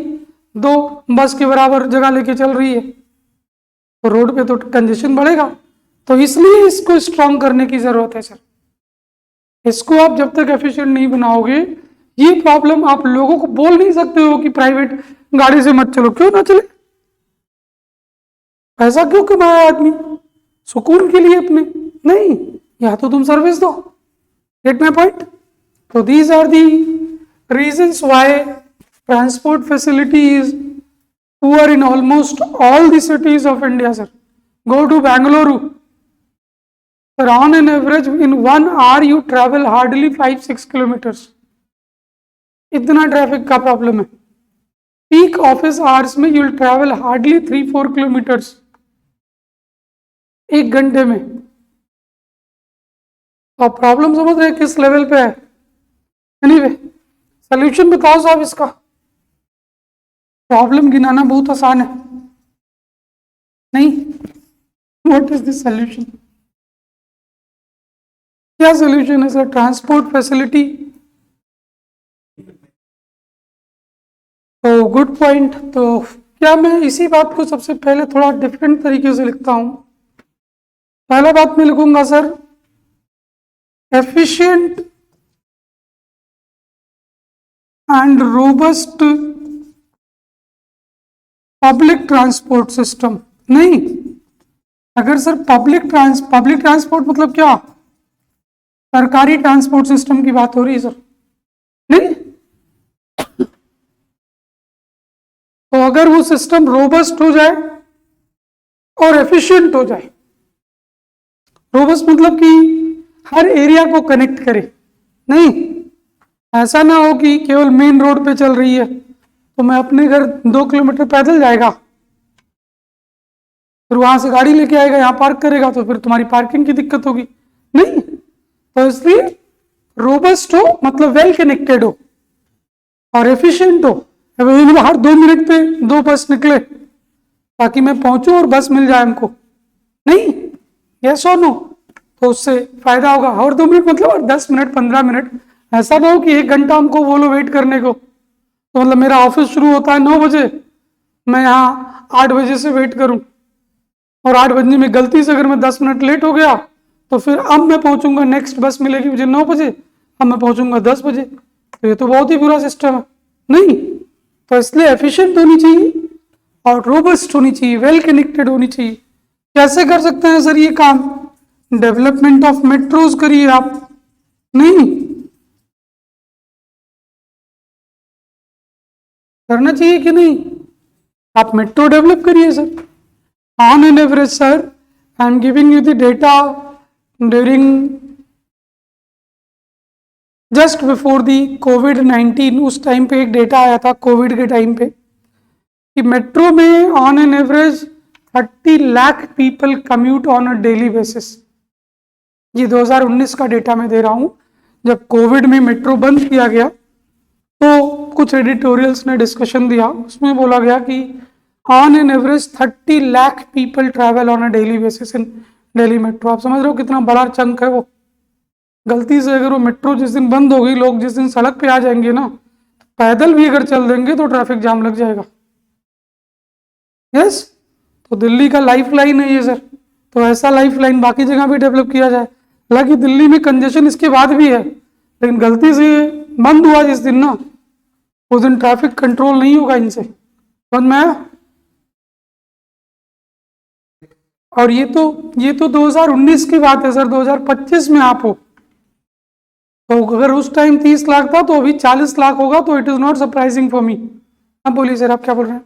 2 बस के बराबर जगह लेके चल रही है, तो रोड पे तो कंजेशन बढ़ेगा। तो इसलिए इसको स्ट्रॉन्ग करने की जरूरत है सर। इसको आप जब तक एफिशिएंट नहीं बनाओगे, ये प्रॉब्लम आप लोगों को बोल नहीं सकते हो कि प्राइवेट गाड़ी से मत चलो, क्यों ना चले? पैसा क्यों कमाया आदमी? सुकून के लिए अपने? नहीं, या तो तुम सर्विस दो। Get my point? तो these are the reasons why transport facility is poor in almost all the cities of India sir. Go to Bengaluru sir, on an average in 1 hour you travel hardly 5-6 kilometers, इतना traffic का problem है। Peak office hours में you will travel hardly 3-4 kilometres 1 घंटे में। आप problem समझ रहे हैं किस लेवल पे है? एनीवे, सोल्यूशन बताओ साहब इसका। प्रॉब्लम गिनाना बहुत आसान है, नहीं? What is the solution? क्या सोल्यूशन है सर? Transport facility. तो गुड पॉइंट। तो क्या मैं इसी बात को सबसे पहले थोड़ा डिफरेंट तरीके से लिखता हूं? पहला बात मैं लिखूंगा sir, efficient and robust public transport system. नहीं, अगर सर पब्लिक ट्रांसपोर्ट मतलब क्या? सरकारी ट्रांसपोर्ट सिस्टम की बात हो रही है सर, नहीं? तो अगर वो सिस्टम रोबस्ट हो जाए और एफिशिएंट हो जाए, रोबस्ट मतलब कि हर एरिया को कनेक्ट करे, नहीं ऐसा ना हो कि केवल मेन रोड पे चल रही है तो मैं अपने घर 2 किलोमीटर पैदल जाएगा, फिर वहां से गाड़ी लेके आएगा, यहाँ पार्क करेगा, तो फिर तुम्हारी पार्किंग की दिक्कत होगी, नहीं? तो इसलिए रोबस्ट हो मतलब वेल कनेक्टेड हो और एफिशिएंट हो। हर 2 मिनट पे 2 बस निकले ताकि मैं पहुंचूं और बस मिल जाए हमको, नहीं? यस और नो? तो उससे फायदा होगा। और 2 मिनट मतलब और 10 मिनट 15 मिनट, ऐसा ना हो कि 1 घंटा हमको बोलो वेट करने को। तो मतलब मेरा ऑफिस शुरू होता है 9 बजे, मैं यहाँ 8 बजे से वेट करूं, और 8 बजने में गलती से अगर मैं 10 मिनट लेट हो गया तो फिर अब मैं पहुंचूंगा, नेक्स्ट बस मिलेगी मुझे 9 बजे, अब मैं पहुंचूंगा 10 बजे, तो ये तो बहुत ही बुरा सिस्टम है, नहीं? तो इसलिए एफिशिएंट होनी चाहिए और रोबस्ट होनी चाहिए, वेल कनेक्टेड होनी चाहिए। कैसे कर सकते हैं सर ये काम? डेवलपमेंट ऑफ मेट्रोज करिए आप, नहीं? करना चाहिए कि नहीं? आप मेट्रो डेवलप करिए sir. On an average sir, I am giving you the data during just before the कोविड-19, उस टाइम पे एक डेटा आया था कोविड के टाइम पे कि मेट्रो में on an average 30 lakh people commute on a daily basis. ये 2019 का डेटा मैं दे रहा हूं। जब कोविड में मेट्रो बंद किया गया तो कुछ एडिटोरियल्स ने डिस्कशन दिया, उसमें बोला गया कि on an average 30 lakh people travel on a daily basis in Delhi metro. आप समझ रहे हो कितना बड़ा चंक है वो। गलती से अगर वो मेट्रो जिस दिन बंद होगी, लोग जिस दिन सड़क पे आ जाएंगे ना, पैदल भी अगर चल देंगे तो ट्रैफिक जाम लग जाएगा। यस, तो दिल्ली का लाइफ लाइन है ये सर। तो ऐसा लाइफ लाइन बाकी जगह भी डेवलप किया जाए। हालांकि दिल्ली में कंजेशन इसके बाद भी है, लेकिन गलती से बंद हुआ जिस दिन ना, उस दिन ट्रैफिक कंट्रोल नहीं होगा इनसे। समझ में आया? और ये तो 2019 की बात है सर। 2025 में आप हो, तो अगर उस टाइम 30 लाख था तो अभी 40 लाख होगा, तो it is not surprising for me. आप बोलिए सर, आप क्या बोल रहे हैं?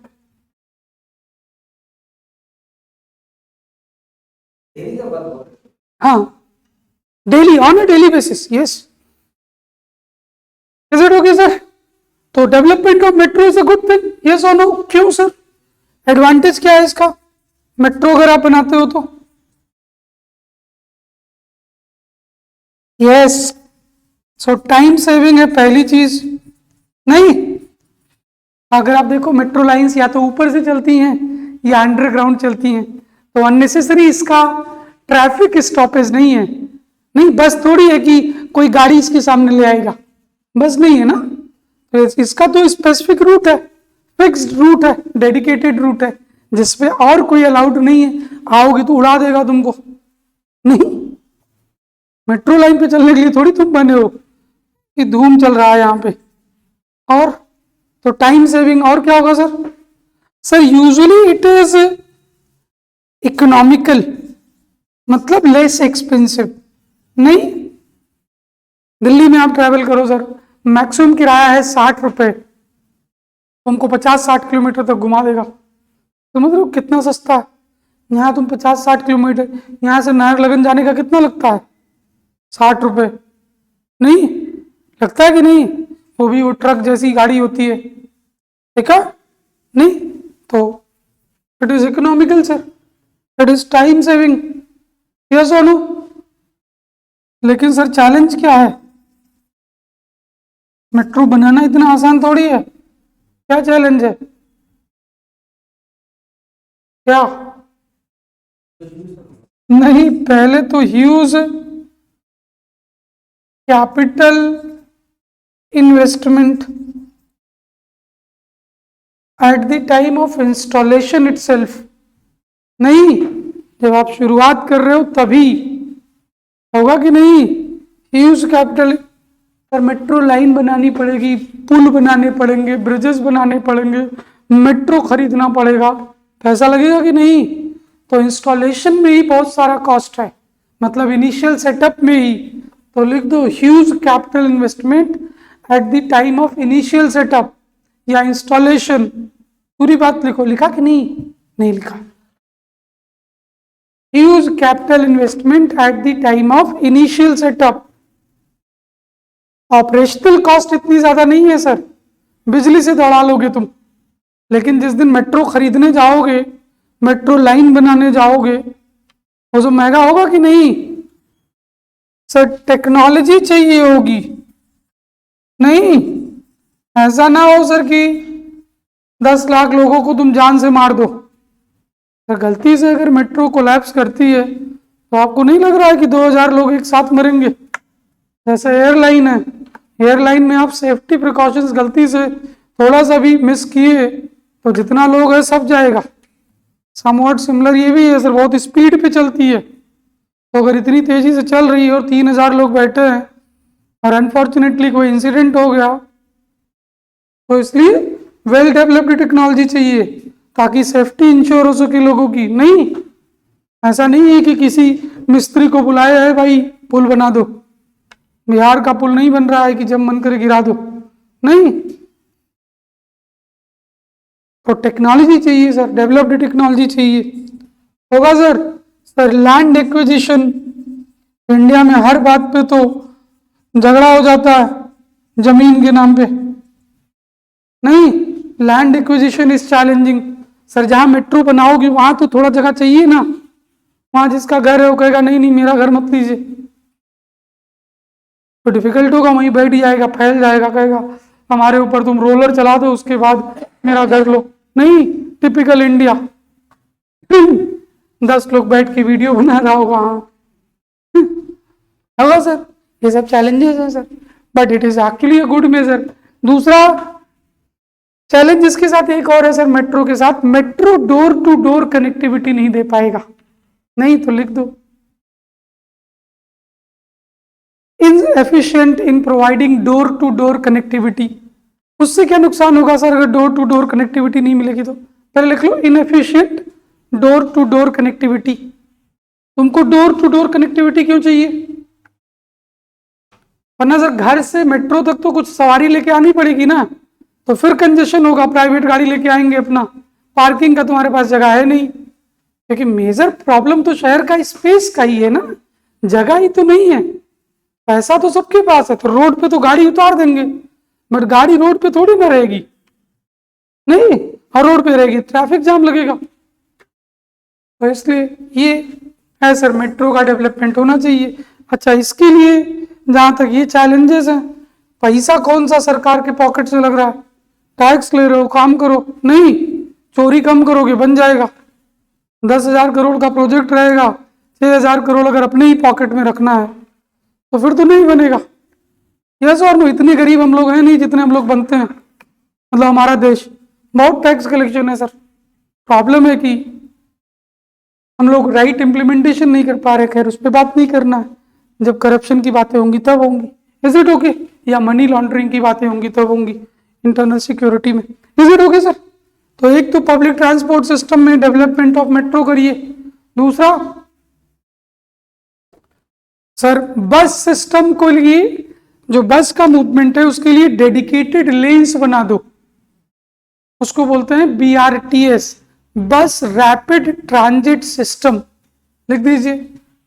डेली का बात हो रहा है। हाँ, daily, on a daily basis. Yes, is it okay sir? तो development of metro is a good thing, yes और नो? क्यों सर? एडवांटेज क्या है इसका, मेट्रो अगर आप बनाते हो तो? यस, सो टाइम सेविंग है पहली चीज। नहीं, अगर आप देखो मेट्रो लाइंस या तो ऊपर से चलती हैं या अंडरग्राउंड चलती हैं, तो अननेसेसरी इसका ट्रैफिक स्टॉपेज नहीं है। नहीं, बस थोड़ी है कि कोई गाड़ी इसके सामने ले आएगा, बस नहीं है ना। तो इसका तो स्पेसिफिक रूट है, फिक्स्ड रूट है, डेडिकेटेड रूट है, जिसपे और कोई अलाउड नहीं है। आओगे तो उड़ा देगा तुमको। नहीं, मेट्रो लाइन पे चलने के लिए थोड़ी तुम बने हो कि धूम चल रहा है यहाँ पे। और तो टाइम सेविंग। और क्या होगा sir? Sir usually it is economical, मतलब लेस एक्सपेंसिव। नहीं, दिल्ली में आप ट्रैवल करो सर, मैक्सिमम किराया है 60 रुपए, तुमको 50-60 किलोमीटर तक घुमा देगा। समझ रहे हो कितना सस्ता है? यहाँ तुम 50-60 किलोमीटर, यहाँ से नाहरलगुन जाने का कितना लगता है? 60 रुपए। नहीं लगता है कि नहीं? वो भी वो ट्रक जैसी गाड़ी होती है, देखा? नहीं, तो it is economical sir, it is time saving. Yes और नो? लेकिन सर चैलेंज क्या है? मेट्रो बनाना इतना आसान थोड़ी है। क्या चैलेंज है? क्या? नहीं, पहले तो huge capital investment at the time of installation itself. नहीं, जब आप शुरुआत कर रहे हो तभी होगा कि नहीं? ह्यूज कैपिटल पर मेट्रो लाइन बनानी पड़ेगी, पुल बनाने पड़ेंगे, ब्रिजेस बनाने पड़ेंगे, मेट्रो खरीदना पड़ेगा, पैसा लगेगा कि नहीं? तो इंस्टॉलेशन में ही बहुत सारा कॉस्ट है, मतलब इनिशियल सेटअप में ही। तो लिख दो huge capital investment at the time of initial setup या इंस्टॉलेशन। पूरी बात लिखो, लिखा कि नहीं? नहीं लिखा। Huge capital investment at the time of initial setup. Operational cost इतनी ज्यादा नहीं है सर, बिजली से दौड़ा लोगे तुम। लेकिन जिस दिन मेट्रो खरीदने जाओगे, मेट्रो लाइन बनाने जाओगे, वो तो महंगा होगा कि नहीं? सर टेक्नोलॉजी चाहिए होगी। नहीं, ऐसा ना हो सर कि 10 लाख लोगों को तुम जान से मार दो। तो गलती से अगर मेट्रो कोलैप्स करती है तो आपको नहीं लग रहा है कि 2000 लोग एक साथ मरेंगे? जैसे एयरलाइन है, एयरलाइन में आप सेफ्टी प्रिकॉशंस गलती से थोड़ा सा भी मिस किए तो जितना लोग है सब जाएगा। समवॉट सिमिलर ये भी है सर, बहुत स्पीड पे चलती है, तो अगर इतनी तेजी से चल रही है और 3000 लोग बैठे हैं और अनफॉर्चुनेटली कोई इंसिडेंट हो गया, तो इसलिए वेल डेवलप्ड टेक्नोलॉजी चाहिए ताकि सेफ्टी इंश्योर हो सके लोगों की। नहीं, ऐसा नहीं है कि किसी मिस्त्री को बुलाया है भाई पुल बना दो। बिहार का पुल नहीं बन रहा है कि जब मन करे गिरा दो। नहीं, तो टेक्नोलॉजी चाहिए सर, डेवलप्ड टेक्नोलॉजी चाहिए। होगा sir? Sir land acquisition, India में हर बात पे तो झगड़ा हो जाता है जमीन के नाम पे। नहीं, land acquisition is challenging. Sir जहां मेट्रो बनाओगे वहां तो थोड़ा जगह चाहिए ना। वहां जिसका घर है वो कहेगा नहीं नहीं मेरा घर मत लीजिए, तो डिफिकल्ट होगा, वहीं बैठ जाएगा, फैल जाएगा, कहेगा हमारे ऊपर तुम रोलर चला दो उसके बाद मेरा घर लो। नहीं, टिपिकल इंडिया 10 लोग बैठ के वीडियो बना रहा होगा। हाँ होगा सर, ये सब चैलेंजेस हैं sir, but it is actually a good measure. दूसरा चैलेंज इसके साथ एक और है सर, मेट्रो के साथ, metro door to door connectivity नहीं दे पाएगा। नहीं तो लिख दो inefficient in providing door to door connectivity. उससे क्या नुकसान होगा सर अगर डोर टू डोर कनेक्टिविटी नहीं मिलेगी तो? पहले लिख लो inefficient door to door connectivity. तुमको डोर टू डोर कनेक्टिविटी क्यों चाहिए? वरना सर घर से मेट्रो तक तो कुछ सवारी लेके आनी पड़ेगी ना, तो फिर कंजेशन होगा, प्राइवेट गाड़ी लेके आएंगे अपना, पार्किंग का तुम्हारे पास जगह है नहीं। क्योंकि मेजर प्रॉब्लम तो शहर का स्पेस का ही है ना, जगह ही तो नहीं है। पैसा तो सबके पास है, तो रोड पे तो गाड़ी उतार देंगे, बट गाड़ी रोड पे थोड़ी ना रहेगी। नहीं, और रोड पे रहेगी ट्रैफिक जाम लगेगा। तो इसलिए ये है सर, मेट्रो का डेवलपमेंट होना चाहिए। अच्छा, इसके लिए जहां तक ये चैलेंजेस हैं, पैसा कौन सा सरकार के पॉकेट से लग रहा है? टैक्स ले रहे हो, काम करो। नहीं, चोरी कम करोगे बन जाएगा। 10,000 करोड़ का प्रोजेक्ट रहेगा, 6,000 करोड़ अगर अपने ही पॉकेट में रखना है तो फिर तो नहीं बनेगा। यस और नो, इतने गरीब हम लोग हैं नहीं जितने हम लोग बनते हैं। मतलब हमारा देश बहुत टैक्स कलेक्शन है सर। प्रॉब्लम है कि हम लोग राइट इम्प्लीमेंटेशन नहीं कर पा रहे। खैर उस पर बात नहीं करना है, जब करप्शन की बातें होंगी तब होंगी। Is it okay? या मनी लॉन्ड्रिंग की बातें होंगी तब होंगी, इंटरनल सिक्योरिटी में। Is it okay sir? तो एक तो पब्लिक ट्रांसपोर्ट सिस्टम में डेवलपमेंट ऑफ मेट्रो करिए। दूसरा सर बस सिस्टम को लिए, जो बस का मूवमेंट है उसके लिए डेडिकेटेड लेन्स बना दो। उसको बोलते हैं BRTS, बस रैपिड ट्रांजिट सिस्टम। लिख दीजिए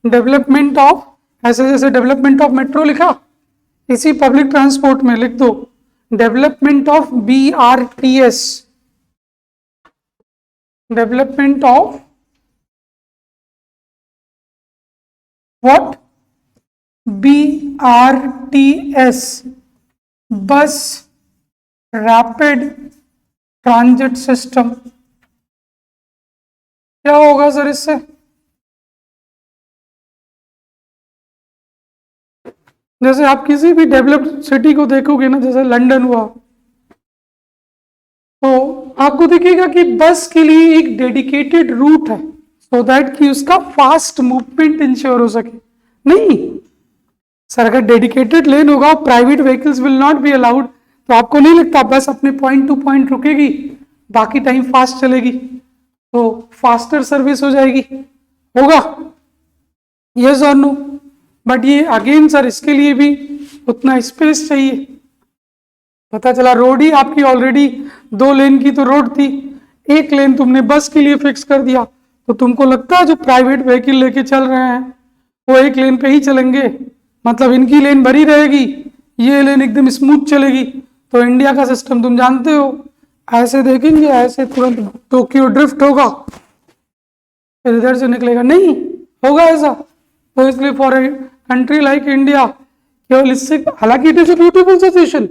डेवलपमेंट ऑफ, ऐसे जैसे डेवलपमेंट ऑफ मेट्रो लिखा, इसी पब्लिक ट्रांसपोर्ट में लिख दो development of BRTS, development of what? BRTS, बस रैपिड ट्रांजिट सिस्टम। क्या होगा सर इससे? जैसे आप किसी भी डेवलप्ड सिटी को देखोगे ना, जैसे लंदन हुआ, तो आपको दिखेगा कि बस के लिए एक डेडिकेटेड रूट है, सो दैट कि उसका फास्ट मूवमेंट इंश्योर हो सके। नहीं सर, अगर डेडिकेटेड लेन होगा, private vehicles will not be allowed, तो आपको नहीं लगता बस अपने पॉइंट टू पॉइंट रुकेगी, बाकी टाइम फास्ट चलेगी, तो फास्टर सर्विस हो जाएगी। होगा? यस और नो? बट ये अगेन सर, इसके लिए भी उतना स्पेस चाहिए। पता चला रोड ही आपकी ऑलरेडी 2 लेन की तो रोड थी, 1 लेन तुमने बस के लिए फिक्स कर दिया, तो तुमको लगता है जो प्राइवेट व्हीकल लेके चल रहे हैं वो 1 लेन पे ही चलेंगे? मतलब इनकी लेन भरी रहेगी, ये लेन एकदम स्मूथ चलेगी। तो इंडिया का सिस्टम तुम जानते हो, ऐसे देखेंगे, ऐसे तुरंत टोक्यो ड्रिफ्ट होगा, फिर इधर से निकलेगा। नहीं होगा ऐसा। तो इसलिए for a country like India, केवल इससे, हालांकि it is a beautiful suggestion,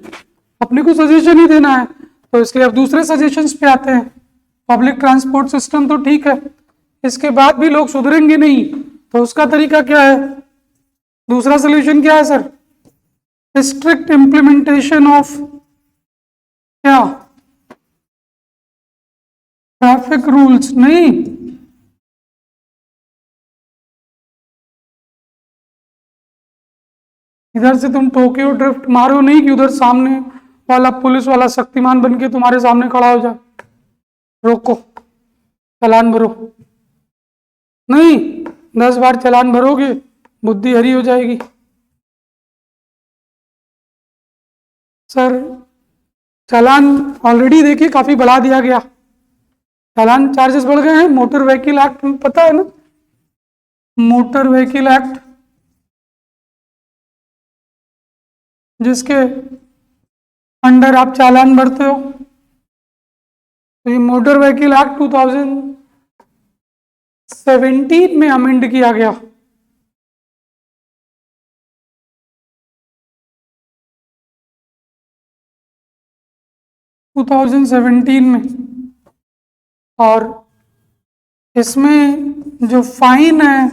अपने को सजेशन ही देना है, तो इसलिए अब दूसरे सजेशंस पे आते हैं। पब्लिक ट्रांसपोर्ट सिस्टम तो ठीक है, इसके बाद भी लोग सुधरेंगे नहीं, तो उसका तरीका क्या है? दूसरा सोल्यूशन क्या है सर? स्ट्रिक्ट इंप्लीमेंटेशन ऑफ क्या? Traffic rules. नहीं, इधर से तुम टोक्यो ड्रिफ्ट मारो नहीं कि उधर सामने वाला पुलिस वाला शक्तिमान बन के तुम्हारे सामने खड़ा हो जाए, रोको, चालान भरो। नहीं, 10 बार चालान भरोगे बुद्धि हरी हो जाएगी। सर चालान ऑलरेडी देखिए काफी बढ़ा दिया गया, चालान चार्जेस बढ़ गए हैं। मोटर व्हीकल एक्ट में पता है ना, मोटर व्हीकल एक्ट जिसके अंडर आप चालान भरते हो, तो ये मोटर व्हीकल एक्ट 2017 में अमेंड किया गया। टू 2017 में, और इसमें जो फाइन है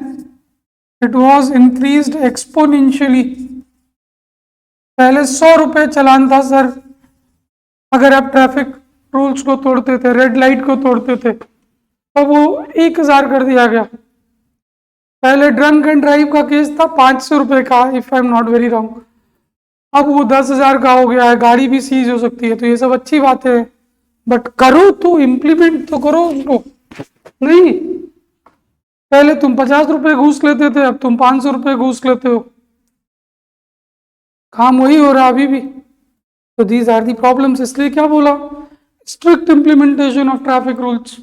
इट वाज इंक्रीज्ड एक्सपोनेंशियली। पहले 100 रुपये चालान था सर, अगर आप ट्रैफिक रूल्स को तोड़ते थे, रेड लाइट को तोड़ते थे, तो वो 1000 कर दिया गया। पहले ड्रंक एंड ड्राइव का केस था 500 रुपये का, if I am not very wrong, अब वो 10,000 का हो गया है। गाड़ी भी सीज हो सकती है। तो ये सब अच्छी बात है, बट करो तो इम्प्लीमेंट तो करो उसको। नहीं, पहले तुम 50 रुपये घूस लेते थे, अब तुम 500 रुपये घूस लेते हो। काम वही हो रहा अभी भी। तो दीज आर दी प्रॉब्लम्स। इसलिए क्या बोला, strict implementation of traffic rules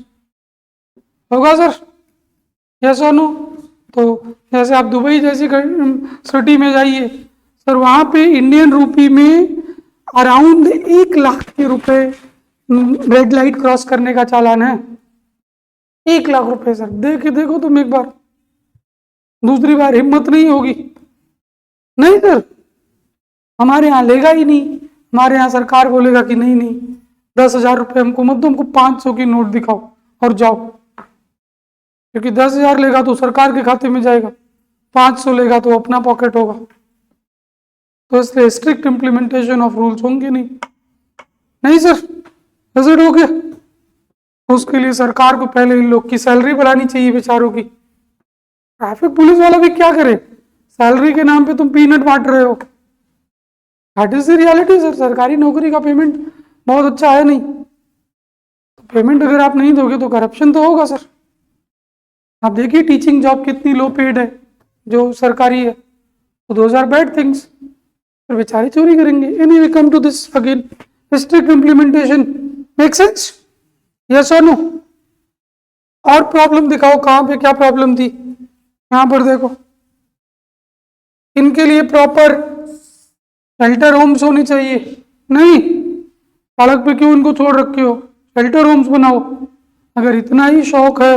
होगा सर, यस और नो। तो जैसे आप दुबई जैसी सिटी में जाइए सर, वहां पे इंडियन रूपी में अराउंड 1 लाख के रुपए रेड लाइट क्रॉस करने का चालान है। 1 लाख रुपए सर, देखो तुम एक बार, दूसरी बार हिम्मत नहीं होगी। नहीं सर, हमारे यहाँ लेगा ही नहीं। हमारे यहाँ सरकार बोलेगा कि नहीं 10,000 रुपये हमको मत दो, हमको 500 की नोट दिखाओ और जाओ। क्योंकि 10,000 लेगा तो सरकार के खाते में जाएगा, 500 लेगा तो अपना पॉकेट होगा। तो इसलिए स्ट्रिक्ट इम्प्लीमेंटेशन ऑफ रूल्स होंगे नहीं सर, बजट हो गया। उसके लिए सरकार को पहले इन लोग की सैलरी बढ़ानी चाहिए बेचारों की। ट्रैफिक पुलिस वाला भी क्या करे, सैलरी के नाम पे तुम पीनट बांट रहे हो। That is the reality sir. सरकारी नौकरी का पेमेंट बहुत अच्छा है नहीं, तो पेमेंट अगर आप नहीं दोगे तो करप्शन तो होगा सर। आप देखिए टीचिंग जॉब कितनी लो पेड है जो सरकारी है, तो दोज आर बैड थिंग्स। फिर बेचारे चोरी करेंगे। Anyway, come to this again, strict implementation make sense, yes और नो। और प्रॉब्लम दिखाओ, कहां पे क्या प्रॉब्लम थी। यहां पर देखो, इनके लिए प्रॉपर शेल्टर होम्स होने चाहिए। नहीं, सड़क पे क्यों इनको छोड़ रखे हो, शेल्टर होम्स बनाओ। अगर इतना ही शौक है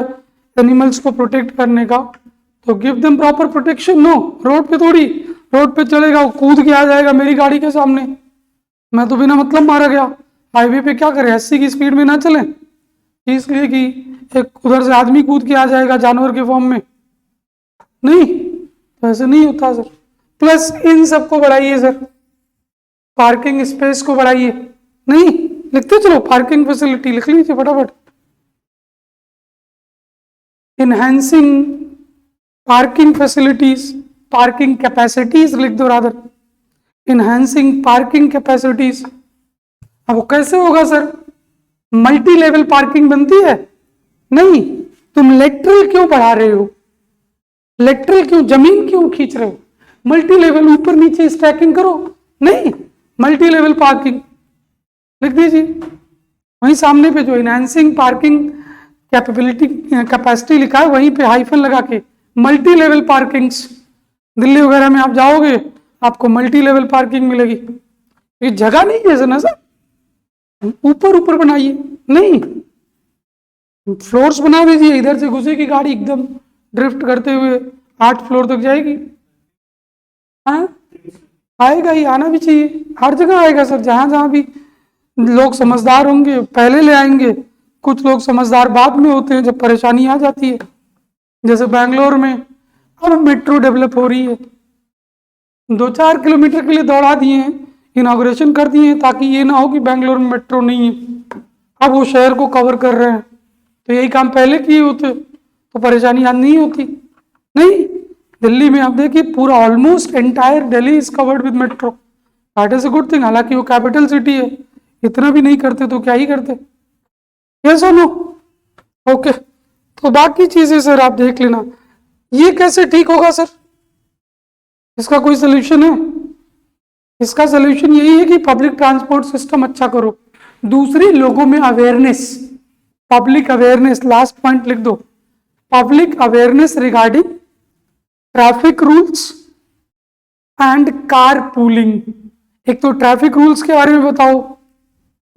एनिमल्स को प्रोटेक्ट करने का तो give them proper protection. No, road पे थोड़ी, रोड पे चलेगा वो कूद के आ जाएगा मेरी गाड़ी के सामने, मैं तो बिना मतलब मारा गया। हाईवे पे क्या करें, 80 की स्पीड में ना चले, इसलिए कि एक उधर से आदमी कूद के आ जाएगा जानवर के फॉर्म में। नहीं, तो ऐसे नहीं होता सर। प्लस इन सबको बढ़ाइए सर, पार्किंग स्पेस को बढ़ाइए। नहीं, लिखते चलो, पार्किंग फैसिलिटी लिख लीजिए फटाफट। enhancing parking facilities, parking capacities लिख दो रादर, enhancing parking capacities। अब वो कैसे होगा सर, मल्टी लेवल पार्किंग बनती है। नहीं, तुम लेटरल क्यों बढ़ा रहे हो, लेटरल क्यों, जमीन क्यों खींच रहे हो। मल्टी लेवल ऊपर नीचे स्टैकिंग करो। नहीं, मल्टी लेवल पार्किंग लिख दीजिए। वहीं सामने पे जो इनहैंसिंग पार्किंग कैपेबिलिटी कैपेसिटी लिखा है वहीं पे हाइफन लगा के मल्टी लेवल पार्किंग्स। दिल्ली वगैरह में आप जाओगे आपको मल्टी लेवल पार्किंग मिलेगी। ये जगह नहीं है ना सर, ऊपर ऊपर बनाइए। नहीं, फ्लोर्स बना दीजिए, इधर से घुसेगी गाड़ी एकदम ड्रिफ्ट करते हुए 8 फ्लोर तक जाएगी। हाँ, आएगा ही, आना भी चाहिए, हर जगह आएगा सर। जहां जहां भी लोग समझदार होंगे पहले ले आएंगे, कुछ लोग समझदार बाद में होते हैं जब परेशानी आ जाती है। जैसे बैंगलोर में अब मेट्रो डेवलप हो रही है, 2-4 किलोमीटर के लिए दौड़ा दिए हैं, इनॉग्रेशन कर दिए हैं ताकि ये ना हो कि बैंगलोर में मेट्रो नहीं है। अब वो शहर को कवर कर रहे हैं, तो यही काम पहले किए होते तो परेशानी आज नहीं होती। नहीं, दिल्ली में आप देखिए पूरा almost entire Delhi is covered with metro. That is a good thing. हालांकि वो कैपिटल सिटी है, इतना भी नहीं करते तो क्या ही करते। यस और नो, ओके। तो बाकी चीजें सर आप देख लेना। ये कैसे ठीक होगा सर, इसका कोई सोल्यूशन है। इसका सोल्यूशन यही है कि पब्लिक ट्रांसपोर्ट सिस्टम अच्छा करो, दूसरे लोगों में awareness, public awareness, last point लिख दो, public awareness regarding traffic rules and car pooling. एक तो ट्रैफिक रूल्स के बारे में बताओ,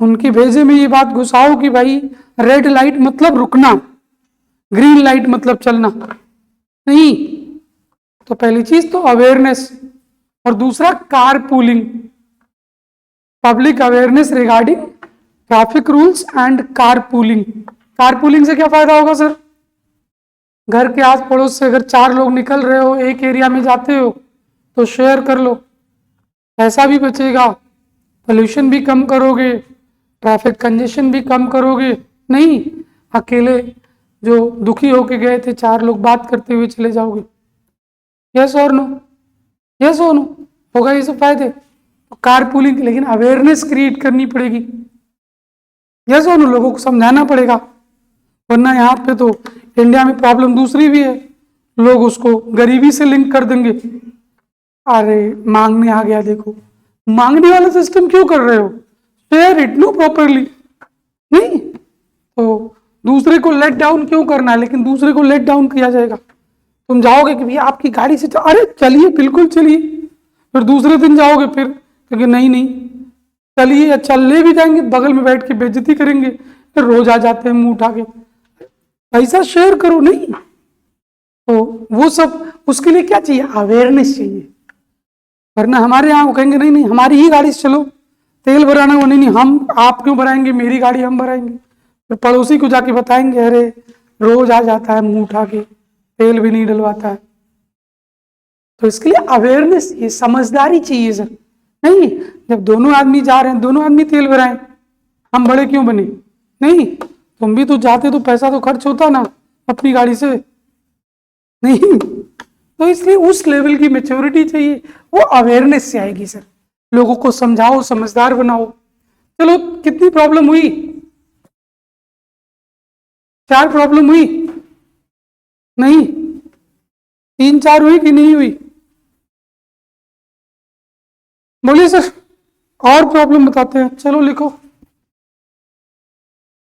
उनकी भेजे में ये बात घुसाओ कि भाई रेड लाइट मतलब रुकना, ग्रीन लाइट मतलब चलना नहीं। तो पहली चीज तो अवेयरनेस, और दूसरा car pooling, public awareness regarding traffic rules and car pooling. Car pooling से क्या फायदा होगा सर? घर के आस पड़ोस से अगर 4 लोग निकल रहे हो, एक एरिया में जाते हो, तो शेयर कर लो, पैसा भी बचेगा, पोल्यूशन भी कम करोगे, ट्रैफिक कंजेशन भी कम करोगे। नहीं अकेले जो दुखी होके गए थे 4 लोग बात करते हुए चले जाओगे। यस और नो? यस और नो? होगा ये सब फायदे। तो कार पूलिंग, लेकिन अवेयरनेस क्रिएट करनी पड़ेगी। यस और नो? लोगों को समझाना पड़ेगा, वरना यहाँ पे तो इंडिया में प्रॉब्लम दूसरी भी है, लोग उसको गरीबी से लिंक कर देंगे। अरे मांगने आ गया, देखो मांगने वाला सिस्टम क्यों कर रहे हो? Share it no properly. नहीं तो दूसरे को लेट डाउन क्यों करना है? लेकिन दूसरे को लेट डाउन किया जाएगा। तुम जाओगे कि भैया आपकी गाड़ी से अरे चलिए, बिल्कुल चलिए, फिर दूसरे दिन जाओगे फिर क्योंकि नहीं नहीं चलिए, या चलने भी जाएंगे बगल में बैठ के बेइज्जती करेंगे, फिर रोज आ जाते हैं मुंह उठा के। पैसा शेयर करो। नहीं तो वो सब, उसके लिए क्या चाहिए? अवेयरनेस चाहिए। वरना हमारे यहाँ वो कहेंगे नहीं नहीं हमारी ही गाड़ी से चलो, तेल भराना वो नहीं नहीं हम आप क्यों भराएंगे, मेरी गाड़ी हम भराएंगे। फिर पड़ोसी को जाके बताएंगे अरे रोज आ जाता है मुंह उठा के, तेल भी नहीं डलवाता है। तो इसके लिए अवेयरनेस, ये समझदारी चाहिए सर। नहीं जब दोनों आदमी जा रहे हैं, दोनों आदमी तेल भराएं, हम बड़े क्यों बने? नहीं तुम भी तो जाते तो पैसा तो खर्च होता ना अपनी गाड़ी से। नहीं तो इसलिए उस लेवल की मेच्योरिटी चाहिए, वो अवेयरनेस से आएगी सर। लोगों को समझाओ, समझदार बनाओ। चलो कितनी प्रॉब्लम हुई? 4 प्रॉब्लम हुई? नहीं 3-4 हुई कि नहीं हुई? बोलिए सर, और प्रॉब्लम बताते हैं। चलो लिखो,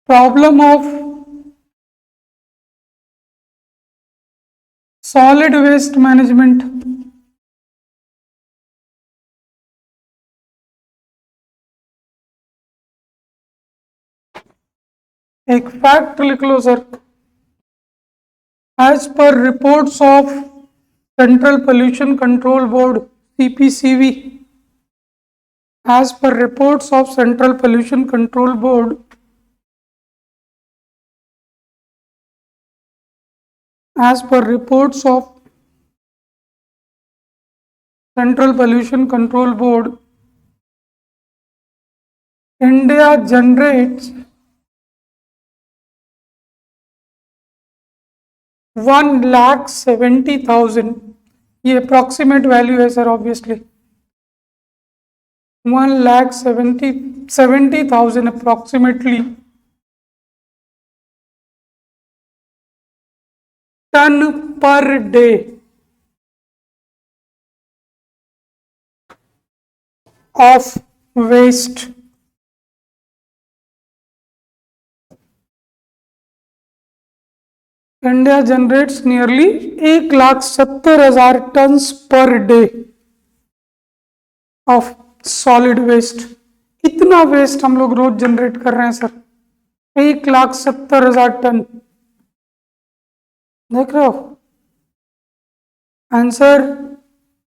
problem of solid waste management. एक फैक्ट लिख लो sir, as per reports of central pollution control board CPCB, as per reports of Central Pollution Control Board, as per reports of Central Pollution Control Board, India generates 1,70,000, ये approximate value है sir, obviously 1,70,000 approximately ton per day of waste. India generates nearly 1,70,000 tons per day of solid waste. इतना waste हम लोग रोज generate कर रहे हैं sir, 1,70,000 ton. देख रहे हो आंसर?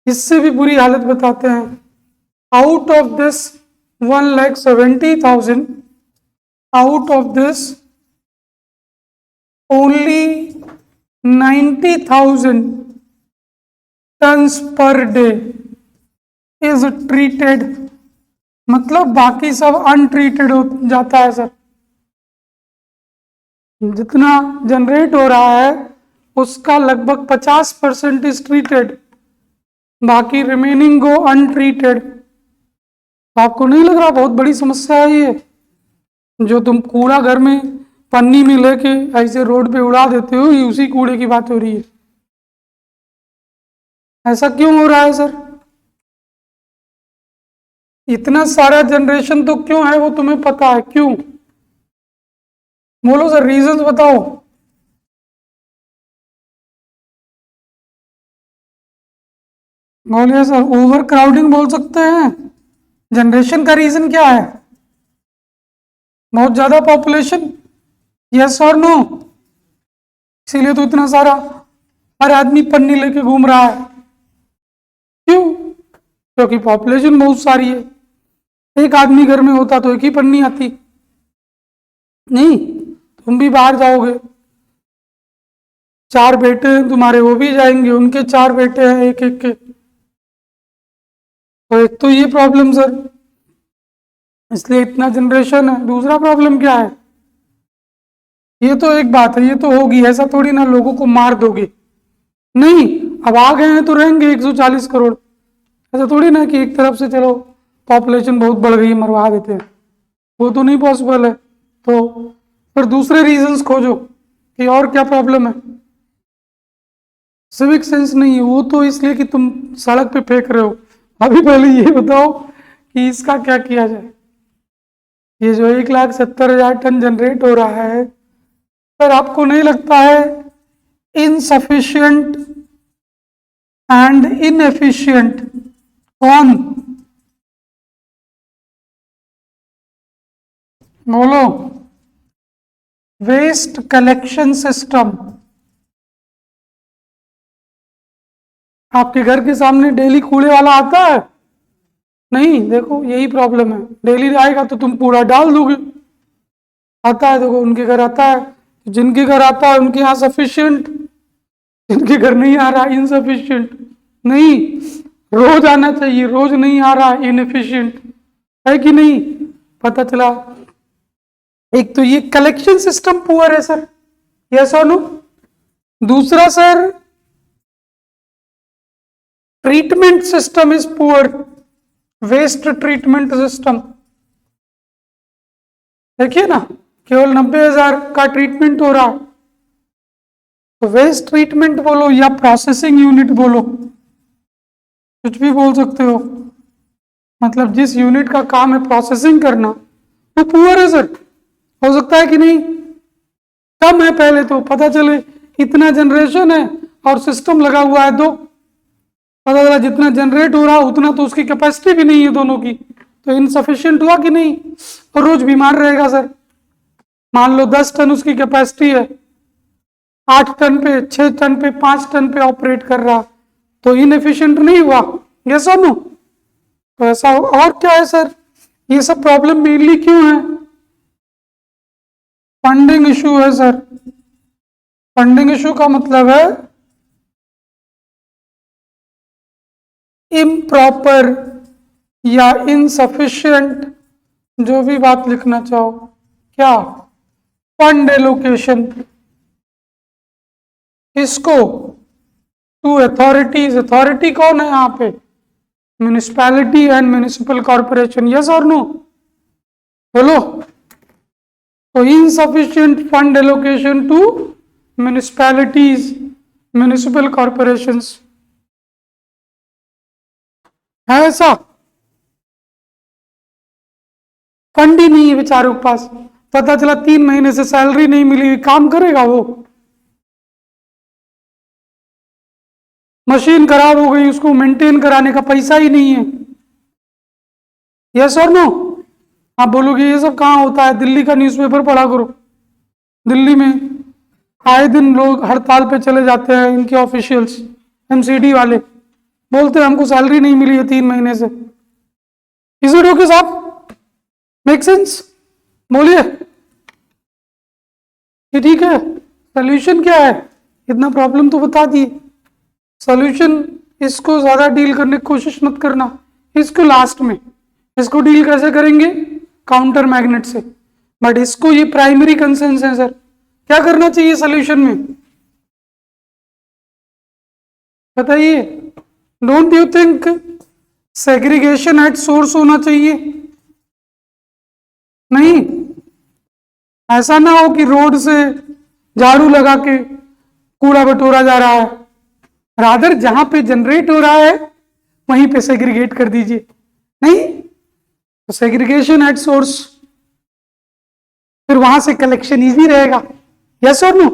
इससे भी बुरी हालत बताते हैं। Out of this 1,70,000, out of this only 90,000 tons per day is treated, मतलब बाकी सब अनट्रीटेड हो जाता है सर। जितना जनरेट हो रहा है उसका लगभग 50% इज ट्रीटेड, बाकी रिमेनिंग गो अनट्रीटेड। आपको नहीं लग रहा बहुत बड़ी समस्या है ये? जो तुम कूड़ा घर में पन्नी में लेके ऐसे रोड पे उड़ा देते हो, ये उसी कूड़े की बात हो रही है। ऐसा क्यों हो रहा है सर? इतना सारा जनरेशन तो क्यों है वो तुम्हें पता है क्यों? बोलो सर, रीजंस बताओ। बोलिए सर। ओवर क्राउडिंग बोल सकते हैं। जनरेशन का रीजन क्या है? बहुत ज्यादा पॉपुलेशन, यस और नो? इसीलिए तो इतना सारा हर आदमी पन्नी लेके घूम रहा है। क्यों? क्योंकि पॉपुलेशन बहुत सारी है। एक आदमी घर में होता तो एक ही पन्नी आती। नहीं, तुम भी बाहर जाओगे, 4 बेटे हैं तुम्हारे, वो भी जाएंगे, उनके 4 बेटे हैं एक एक के। तो एक तो ये प्रॉब्लम सर, इसलिए इतना जनरेशन है। दूसरा प्रॉब्लम क्या है? ये तो एक बात है, ये तो होगी, ऐसा थोड़ी ना लोगों को मार दोगे। नहीं, अब आ गए हैं तो रहेंगे 140 करोड़। ऐसा थोड़ी ना कि एक तरफ से चलो पॉपुलेशन बहुत बढ़ गई मरवा देते हैं, वो तो नहीं पॉसिबल है। तो फिर दूसरे रीजंस खोजो कि और क्या प्रॉब्लम है। सिविक सेंस नहीं है वो तो इसलिए कि तुम सड़क पे फेंक रहे हो। अभी पहले ये बताओ कि इसका क्या किया जाए। ये जो 1,70,000 टन जनरेट हो रहा है, पर आपको नहीं लगता है इनसफिशिएंट एंड इनएफिशिएंट? कौन? बोलो। Waste collection system. आपके घर के सामने डेली कूड़े वाला आता है? नहीं, देखो यही प्रॉब्लम है। डेली आएगा तो तुम कूड़ा डाल दोगे। आता है, देखो उनके घर आता है, जिनके घर आता है उनके यहाँ सफिशिएंट, जिनके घर नहीं आ रहा इनसफिशिएंट। नहीं, रोज आना चाहिए, रोज नहीं आ रहा इनएफिशिएंट, है कि नहीं? पता चला एक तो ये कलेक्शन सिस्टम पुअर है सर, यस और नो? दूसरा sir, treatment system is poor, waste treatment system. देखिए ना, केवल 90,000 का ट्रीटमेंट हो रहा है। तो वेस्ट ट्रीटमेंट बोलो या प्रोसेसिंग यूनिट बोलो, कुछ भी बोल सकते हो, मतलब जिस यूनिट का काम है प्रोसेसिंग करना, वो पुअर है सर। हो सकता है कि नहीं? कम है, पहले तो पता चले इतना जनरेशन है और सिस्टम लगा हुआ है, तो पता चला जितना जनरेट हो रहा उतना तो उसकी कैपेसिटी भी नहीं है दोनों की, तो इनसफिशिएंट हुआ कि नहीं? और रोज बीमार रहेगा सर। मान लो 10 टन उसकी कैपेसिटी है, 8 टन पे, 6 टन पे, 5 टन पे ऑपरेट कर रहा, तो इनएफिशिएंट नहीं हुआ, यस और नो? तो ऐसा और क्या है सर? ये सब प्रॉब्लम मेनली क्यों है? फंडिंग इशू है सर। फंडिंग इशू का मतलब है इम्प्रॉपर या इनसफिशिएंट, जो भी बात लिखना चाहो, क्या? Fund allocation. इसको टू अथॉरिटीज, अथॉरिटी कौन है यहाँ पे? Municipality and municipal corporation, yes और नो? बोलो। तो insufficient fund allocation to municipalities, municipal corporations, है ऐसा? फंड ही नहीं है बेचारों के पास। पता चला 3 महीने से सैलरी नहीं मिली, काम करेगा वो? मशीन खराब हो गई, उसको मेंटेन कराने का पैसा ही नहीं है, यस और नो? आप बोलोगे ये सब कहाँ होता है? दिल्ली का न्यूज़पेपर पढ़ा करो। दिल्ली में आए दिन लोग हड़ताल पे चले जाते हैं, इनके ऑफिशियल्स, एमसीडी वाले बोलते हैं हमको सैलरी नहीं मिली है 3 महीने से। इज इट ओके साहब? Make sense? बोलिए। ये ठीक है? सोल्यूशन क्या है? इतना प्रॉब्लम तो बता दिए। सोल्यूशन, इसको ज्यादा डील करने की कोशिश मत करना, इसको लास्ट में। इसको डील कैसे करेंगे? काउंटर मैग्नेट से। बट इसको ये प्राइमरी कंसर्न है सर। क्या करना चाहिए सोल्यूशन में? बताइए। Don't you think segregation at source होना चाहिए? नहीं, ऐसा ना हो कि रोड से झाड़ू लगा के कूड़ा बटोरा जा रहा है। रादर जहां पे जनरेट हो रहा है वहीं पे सेग्रीगेट कर दीजिए। नहीं तो सेग्रीगेशन एट सोर्स। फिर वहां से कलेक्शन इजी रहेगा। यस और नो?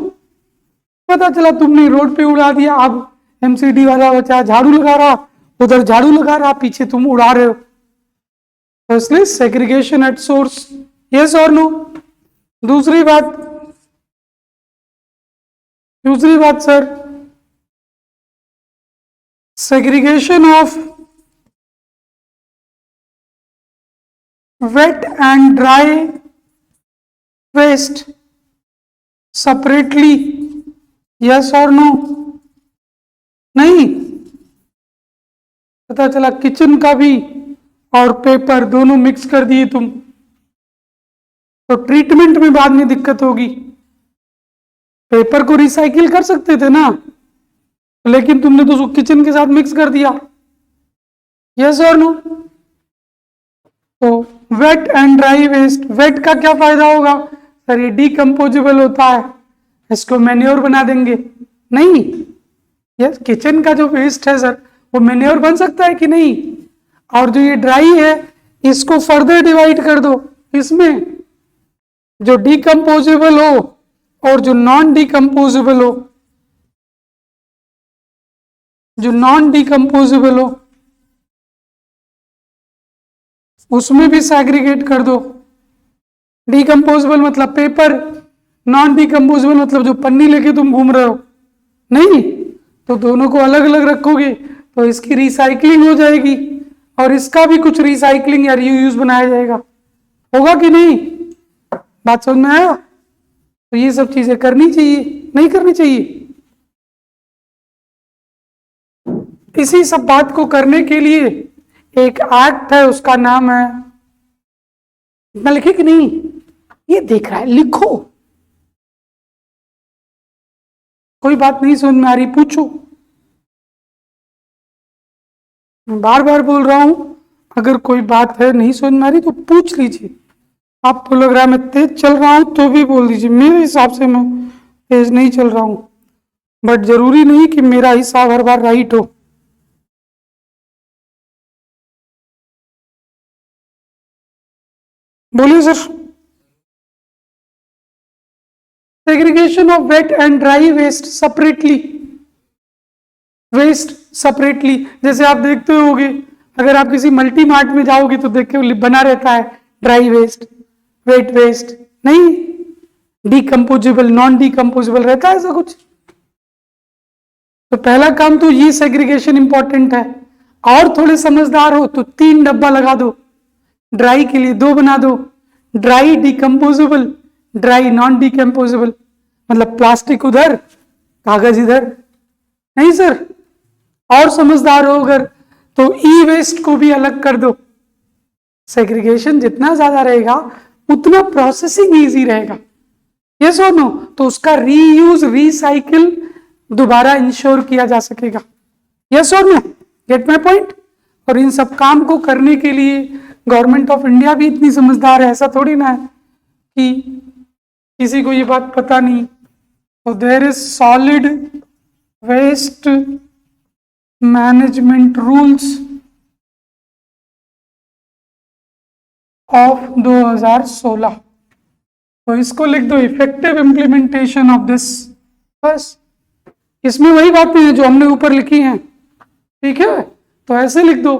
पता चला तुमने रोड पे उड़ा दिया, अब एमसीडी वाला बचा झाड़ू लगा रहा, उधर झाड़ू लगा रहा, पीछे तुम उड़ा रहे हो। तो इसलिए सेग्रीगेशन एट सोर्स। यस और नो? दूसरी बात sir, segregation of wet and dry waste separately, yes or no? नहीं? पता चला किचन का भी और पेपर दोनों मिक्स कर दिए तुम, तो ट्रीटमेंट में बाद में दिक्कत होगी। पेपर को रिसाइकिल कर सकते थे ना, लेकिन तुमने तो उसको किचन के साथ मिक्स कर दिया। यस और नो? तो wet and dry waste, wet का क्या फायदा होगा सर? ये डिकम्पोजेबल होता है, इसको मैन्योर बना देंगे। नहीं, यस, किचन का जो वेस्ट है सर वो मैन्योर बन सकता है कि नहीं? और जो ये ड्राई है इसको फर्दर डिवाइड कर दो, इसमें जो डिकम्पोजेबल हो और जो नॉन डिकम्पोजेबल हो, उसमें भी सैग्रीगेट कर दो। डिकम्पोजेबल मतलब पेपर, नॉन डिकम्पोजेबल मतलब जो पन्नी लेके तुम घूम रहे हो। नहीं, तो दोनों को अलग अलग रखोगे तो इसकी रिसाइकलिंग हो जाएगी और इसका भी कुछ रिसाइकलिंग या रीयूज बनाया जाएगा। होगा कि नहीं? बात समझ में आया? तो ये सब चीजें करनी चाहिए, नहीं करनी चाहिए? इसी सब बात को करने के लिए एक एक्ट है, उसका नाम है, इतना लिखे कि नहीं? ये देख रहा है, लिखो। कोई बात नहीं समझ में आ रही पूछो। मैं बार बार बोल रहा हूं, अगर कोई बात है नहीं समझ में आ रही तो पूछ लीजिए। आपको लग रहा है मैं तेज चल रहा हूं तो भी बोल दीजिए, मेरे हिसाब से मैं तेज नहीं चल रहा हूं, बट जरूरी नहीं कि मेरा हिसाब हर बार राइट हो। बोलिए sir. Segregation of wet and dry waste separately, जैसे आप देखते होगे, अगर आप किसी मल्टी मार्ट में जाओगे तो देखो बना रहता है ड्राई वेस्ट, वेट वेस्ट, नहीं डिकम्पोजेबल, नॉन डिकम्पोजेबल रहता है ऐसा कुछ। तो पहला काम तो ये सेग्रीगेशन इंपॉर्टेंट है। और थोड़े समझदार हो तो 3 डब्बा लगा दो, ड्राई के लिए 2 बना दो, dry decomposable, dry non decomposable, मतलब प्लास्टिक उधर कागज इधर। नहीं सर, और समझदार हो अगर तो ई वेस्ट को भी अलग कर दो। सेग्रीगेशन जितना ज्यादा रहेगा उतना प्रोसेसिंग इजी रहेगा। यस और नो? तो उसका रीयूज, रीसाइकिल दोबारा इंश्योर किया जा सकेगा। यस और नो? Gate my point? और इन सब काम को करने के लिए गवर्नमेंट ऑफ इंडिया भी इतनी समझदार है, ऐसा थोड़ी ना है कि किसी को ये बात पता नहीं। तो there is solid waste management rules of 2016। तो इसको लिख दो, इफेक्टिव इम्प्लीमेंटेशन ऑफ दिस। बस इसमें वही बातें हैं जो हमने ऊपर लिखी हैं, ठीक है? तो ऐसे लिख दो,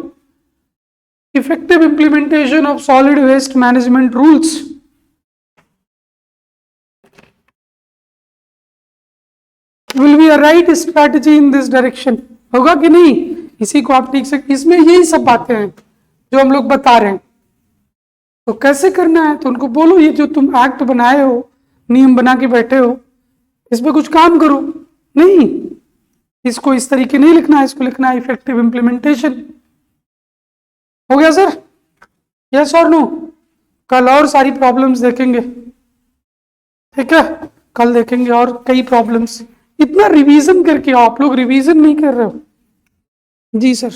effective implementation of solid waste management rules will be a right strategy in this direction। होगा कि नहीं? इसी को आप ठीक से, इसमें यही सब बातें हैं जो हम लोग बता रहे हैं। तो कैसे करना है? तो उनको बोलो ये जो तुम एक्ट बनाए हो, नियम बना के बैठे हो, इस पे कुछ काम करो। नहीं, इसको इस तरीके नहीं लिखना है, इसको लिखना है इफेक्टिव इम्प्लीमेंटेशन। हो गया सर? यस और नो? कल और सारी प्रॉब्लम्स देखेंगे, ठीक है? कल देखेंगे और कई प्रॉब्लम्स। इतना रिवीजन करके आओ, आप लोग रिवीजन नहीं कर रहे हो। जी सर।